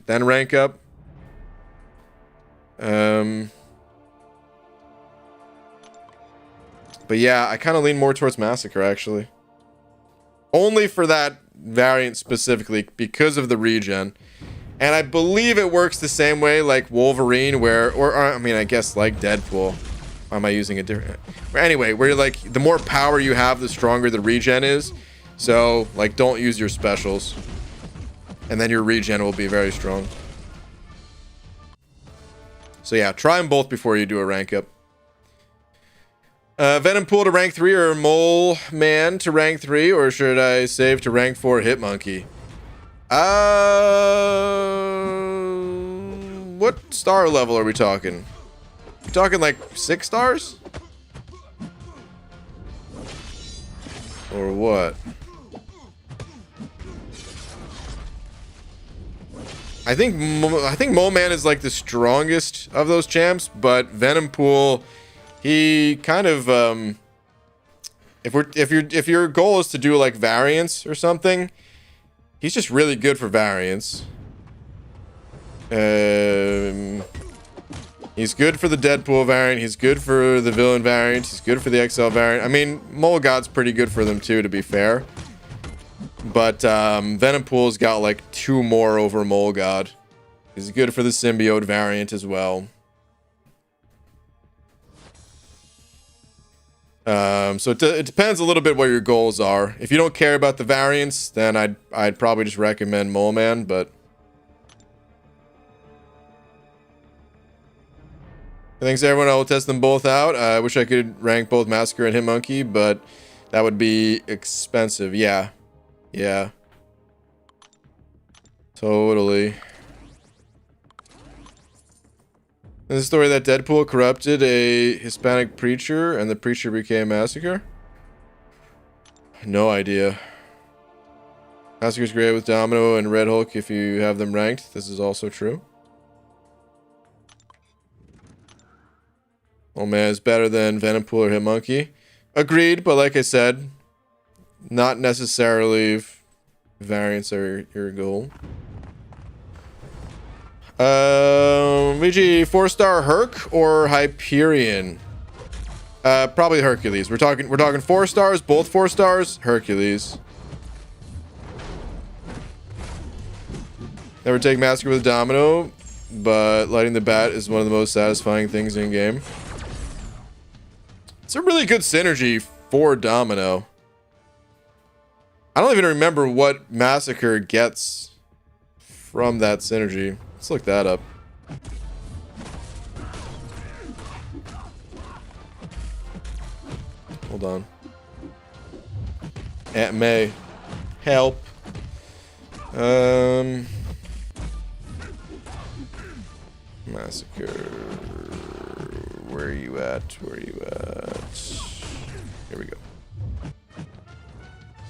then rank up. But yeah, I kind of lean more towards Massacre actually. Only for that variant specifically because of the regen. And I believe it works the same way like Wolverine or I mean, I guess like Deadpool. Why am I using a different? Anyway, where like the more power you have, the stronger the regen is. So like don't use your specials. And then your regen will be very strong. So yeah, try them both before you do a rank up. Venom Pool to rank 3 or Mole Man to rank 3, or should I save to rank 4 Hitmonkey? What star level are we talking? We talking like 6 stars? Or what? I think Mole Man is like the strongest of those champs, but Venom Pool, he kind of if your goal is to do like variants or something, he's just really good for variants. He's good for the Deadpool variant, he's good for the villain variant, he's good for the XL variant. I mean, Mole God's pretty good for them too, to be fair. But Venom Pool's got like 2 more over Mole God. He's good for the symbiote variant as well. So it depends a little bit what your goals are. If you don't care about the variants, then I'd probably just recommend Mole Man, but thanks everyone. I will test them both out. I wish I could rank both Massacre and Hitmonkey, but that would be expensive. Yeah. Yeah. Totally. There's a story that Deadpool corrupted a Hispanic preacher and the preacher became Massacre? No idea. Massacre's great with Domino and Red Hulk if you have them ranked. This is also true. Oh man, it's better than Venom Pool or Hitmonkey. Agreed, but like I said, not necessarily variants are your goal. VG 4-star Herc or Hyperion? Probably Hercules. We're talking 4 stars, both 4 stars. Hercules. Never take Massacre with Domino, but lighting the bat is one of the most satisfying things in game. It's a really good synergy for Domino. I don't even remember what Massacre gets from that synergy. Let's look that up. Hold on. Aunt May. Help. Massacre. Where are you at? Where are you at? Here we go.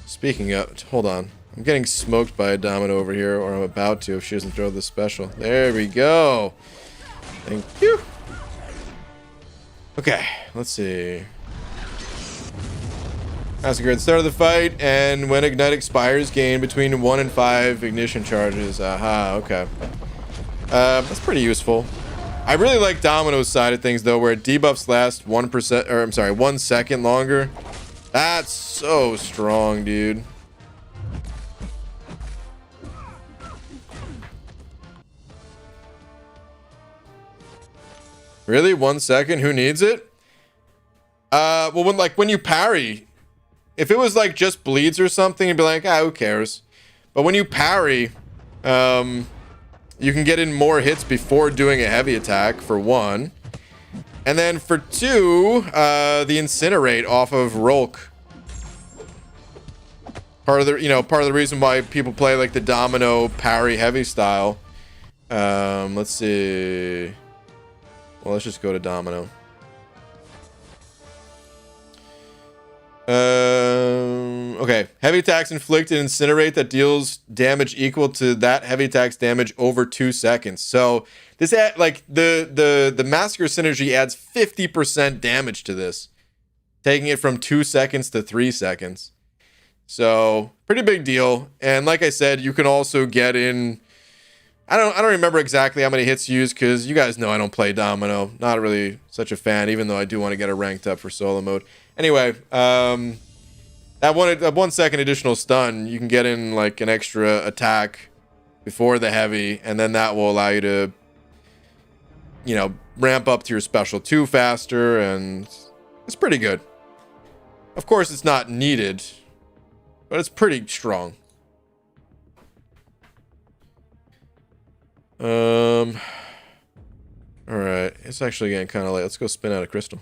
Speaking of, hold on. I'm getting smoked by a Domino over here, or I'm about to if she doesn't throw this special. There we go. Thank you. Okay, let's see. Massacre at the start of the fight, and when Ignite expires, gain between 1 and 5 ignition charges. Aha, okay. That's pretty useful. I really like Domino's side of things, though, where debuffs last 1%, or I'm sorry, 1 second longer. That's so strong, dude. Really? 1 second? Who needs it? Well, when you parry, if it was like just bleeds or something, you'd be like, ah, who cares? But when you parry, you can get in more hits before doing a heavy attack, for 1. And then for 2, the Incinerate off of Rolk. Part of the reason why people play like the Domino parry heavy style. Let's see. Well, let's just go to Domino. Okay. Heavy attacks inflict an Incinerate that deals damage equal to that heavy attack's damage over 2 seconds. So this like the Massacre synergy adds 50% damage to this, taking it from 2 seconds to 3 seconds. So pretty big deal. And like I said, you can also get in. I don't remember exactly how many hits used, because you guys know I don't play Domino. Not really such a fan, even though I do want to get it ranked up for solo mode. Anyway, that 1 second additional stun, you can get in like an extra attack before the heavy, and then that will allow you to, ramp up to your special 2 faster, and it's pretty good. Of course, it's not needed, but it's pretty strong. All right, it's actually getting kind of late. Let's go spin out a crystal.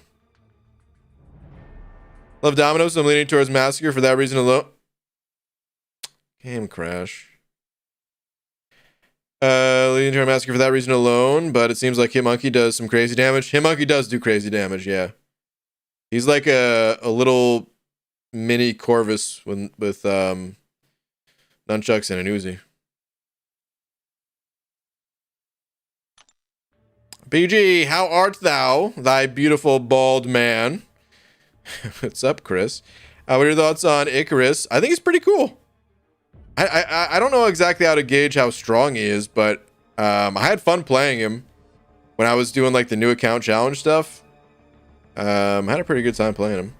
Love Dominoes, so I'm leaning towards Massacre for that reason alone. Game crash. Leaning towards Massacre for that reason alone, but it seems like Hitmonkey does some crazy damage. Hitmonkey does do crazy damage, yeah. He's like a little mini Corvus with nunchucks and an Uzi. BG, how art thou, thy beautiful bald man? What's up, Chris? What are your thoughts on Icarus? I think he's pretty cool. I don't know exactly how to gauge how strong he is, but I had fun playing him when I was doing like the new account challenge stuff. I had a pretty good time playing him.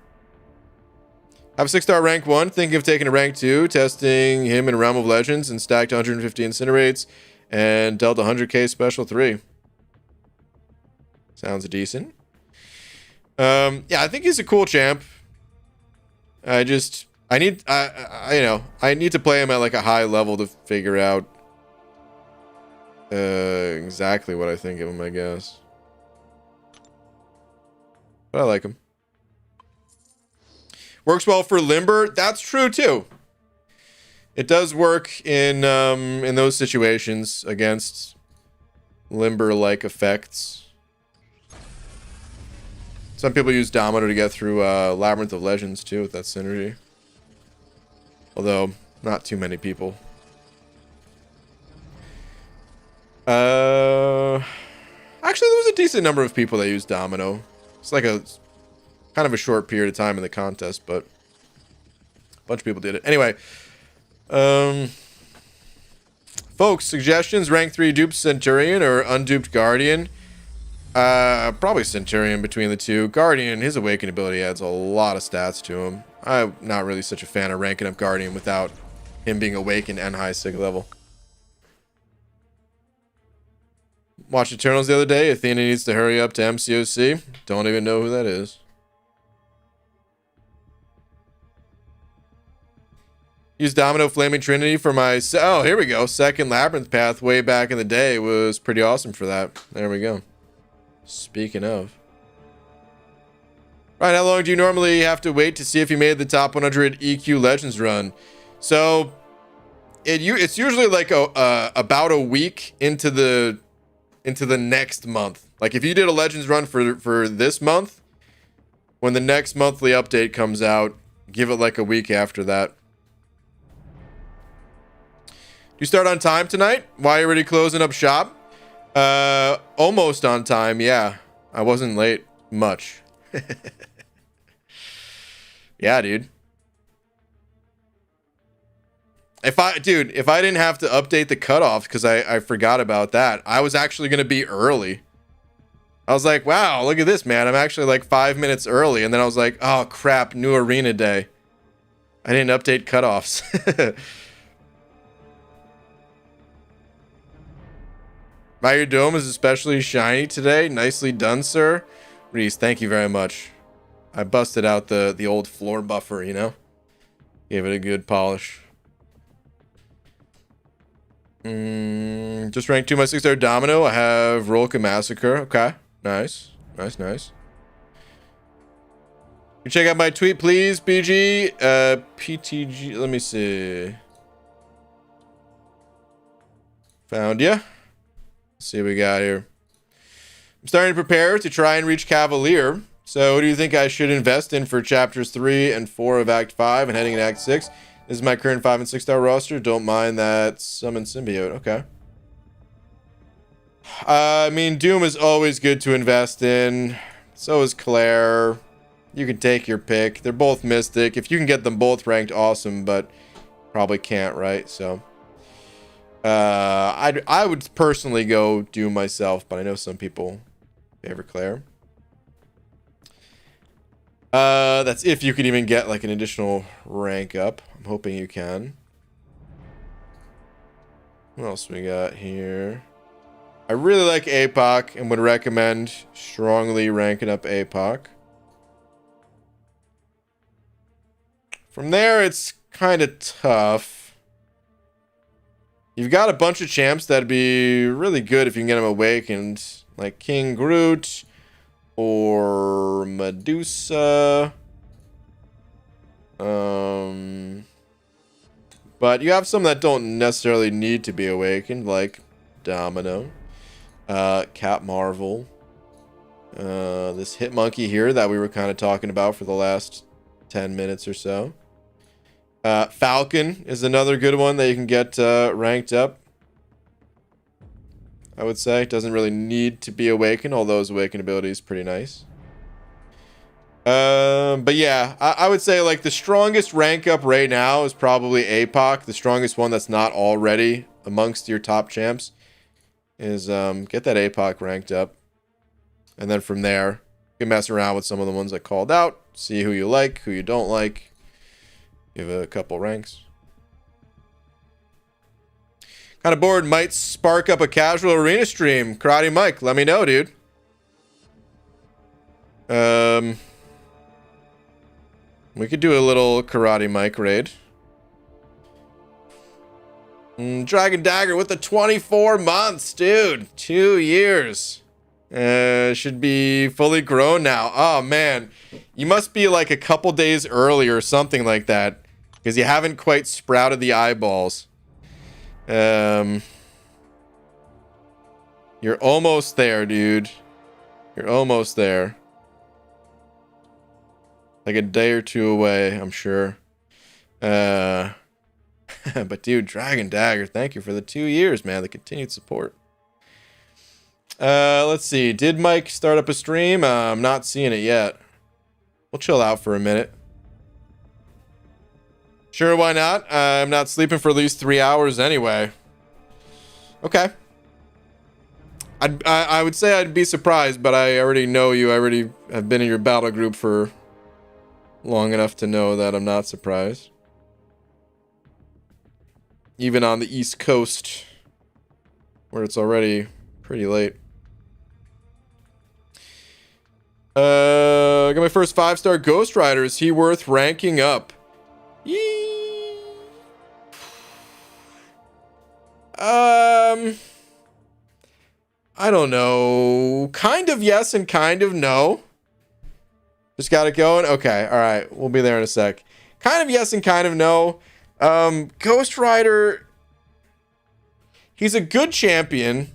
I have a 6-star rank 1, thinking of taking a rank 2, testing him in Realm of Legends, and stacked 150 Incinerates and dealt 100k special 3. Sounds decent. Yeah, I think he's a cool champ. I need to play him at like a high level to figure out exactly what I think of him, I guess. But I like him. Works well for Limber. That's true too. It does work in those situations against Limber-like effects. Some people use Domino to get through Labyrinth of Legends too with that synergy. Although, not too many people. Actually, there was a decent number of people that use Domino. It's like a kind of a short period of time in the contest, but a bunch of people did it. Anyway, folks, suggestions: rank 3 duped Centurion or unduped Guardian? Probably Centurion between the two. Guardian, his awakened ability adds a lot of stats to him. I'm not really such a fan of ranking up Guardian without him being awakened and high sig level. Watched Eternals the other day. Athena needs to hurry up to MCOC. Don't even know who that is. Use Domino Flaming Trinity for my... Oh, here we go. Second Labyrinth Path way back in the day was pretty awesome for that. There we go. Speaking of. Right, how long do you normally have to wait to see if you made the top 100 EQ Legends run? So, it's usually like about a week into the next month. Like if you did a Legends run for this month, when the next monthly update comes out, give it like a week after that. You start on time tonight? Why are you already closing up shop? Almost on time, yeah. I wasn't late much. Yeah, dude. If I didn't have to update the cutoffs because I forgot about that, I was actually going to be early. I was like, wow, look at this, man. I'm actually like 5 minutes early. And then I was like, oh, crap, new arena day. I didn't update cutoffs. Your dome is especially shiny today. Nicely done, sir. Reese, thank you very much. I busted out the old floor buffer, you know? Gave it a good polish. Just ranked 2 my 6-star Domino. I have Rolka Massacre. Okay. Nice. Nice. You check out my tweet, please, BG. PTG. Let me see. Found ya. Let's see what we got here. I'm starting to prepare to try and reach Cavalier. So what do you think I should invest in for chapters 3 and 4 of Act 5 and heading into Act 6? This is my current 5 and 6-star roster. Don't mind that Summon Symbiote. Okay. I mean, Doom is always good to invest in. So is Claire. You can take your pick. They're both Mystic. If you can get them both ranked, awesome. But probably can't, right? So... I would personally go Doom myself, but I know some people favor Claire. That's if you could even get like an additional rank up. I'm hoping you can. What else we got here? I really like APOC and would recommend strongly ranking up APOC. From there, it's kind of tough. You've got a bunch of champs that'd be really good if you can get them awakened. Like King Groot or Medusa. But you have some that don't necessarily need to be awakened, like Domino, Cap Marvel, this Hitmonkey here that we were kind of talking about for the last 10 minutes or so. Falcon is another good one that you can get ranked up. I would say doesn't really need to be awakened, although his awakened ability is pretty nice. But yeah, I would say like the strongest rank up right now is probably APOC. The strongest one that's not already amongst your top champs is get that APOC ranked up, and then from there you can mess around with some of the ones I called out, see who you like, who you don't like. Give it a couple ranks. Kind of bored. Might spark up a casual arena stream. Karate Mike, let me know, dude. We could do a little Karate Mike raid. Dragon Dagger with the 24 months, dude. 2 years. Should be fully grown now. Oh, man. You must be like a couple days early or something like that. Because you haven't quite sprouted the eyeballs. You're almost there, dude. You're almost there. Like a day or two away, I'm sure. But dude, Dragon Dagger, thank you for the 2 years, man. The continued support. Let's see. Did Mike start up a stream? I'm not seeing it yet. We'll chill out for a minute. Sure, why not? I'm not sleeping for at least 3 hours anyway. Okay. I would say I'd be surprised, but I already know you. I already have been in your battle group for long enough to know that I'm not surprised. Even on the East Coast, where it's already pretty late. Got my first 5-star Ghost Rider. Is he worth ranking up? Yee. I don't know. Kind of yes and kind of no. Just got it going? Okay, alright. We'll be there in a sec. Kind of yes and kind of no. Ghost Rider, he's a good champion.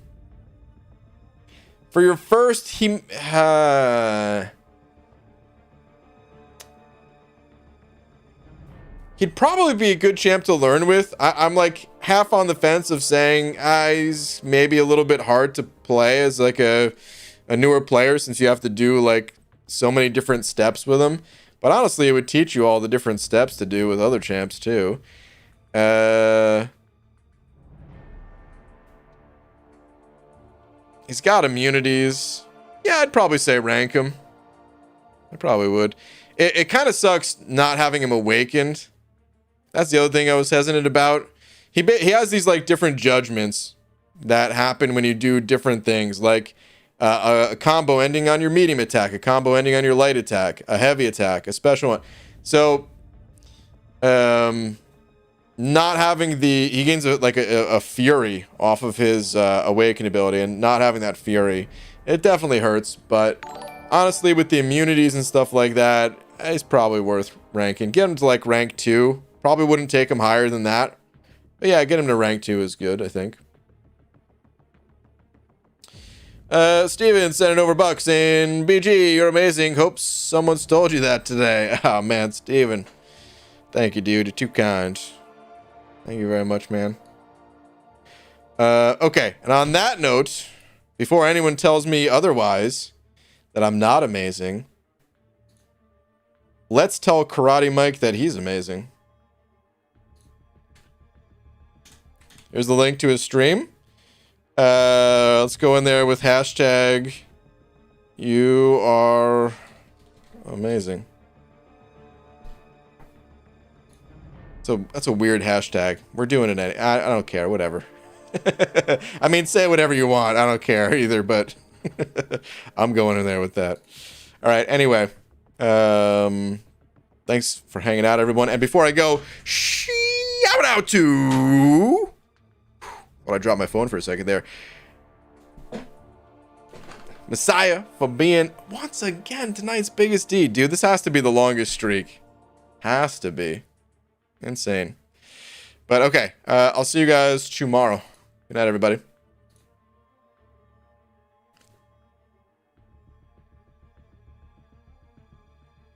For your first, he'd probably be a good champ to learn with. I'm like half on the fence of saying he's maybe a little bit hard to play as like a newer player, since you have to do like so many different steps with him. But honestly, it would teach you all the different steps to do with other champs too. He's got immunities. Yeah, I'd probably say rank him. I probably would. It kind of sucks not having him awakened. That's the other thing I was hesitant about. He has these like different judgments that happen when you do different things, like a combo ending on your medium attack, a combo ending on your light attack, a heavy attack, a special one. So, not having he gains a fury off of his awaken ability, and not having that fury, it definitely hurts. But honestly, with the immunities and stuff like that, it's probably worth ranking. Get him to like rank 2. Probably wouldn't take him higher than that. But yeah, get him to rank 2 is good, I think. Steven sending over bucks in BG. You're amazing. Hope someone's told you that today. Oh man, Steven. Thank you, dude. You're too kind. Thank you very much, man. Okay, and on that note, before anyone tells me otherwise, that I'm not amazing, let's tell Karate Mike that he's amazing. Here's the link to his stream. Let's go in there with hashtag you are amazing. So that's a weird hashtag. We're doing it. I don't care. Whatever. I mean, say whatever you want. I don't care either, but I'm going in there with that. All right. Anyway, thanks for hanging out, everyone. And before I go, shout out to... Well, I dropped my phone for a second there. Messiah for being, once again, tonight's biggest deed. Dude, this has to be the longest streak. Has to be. Insane. But okay, I'll see you guys tomorrow. Good night, everybody.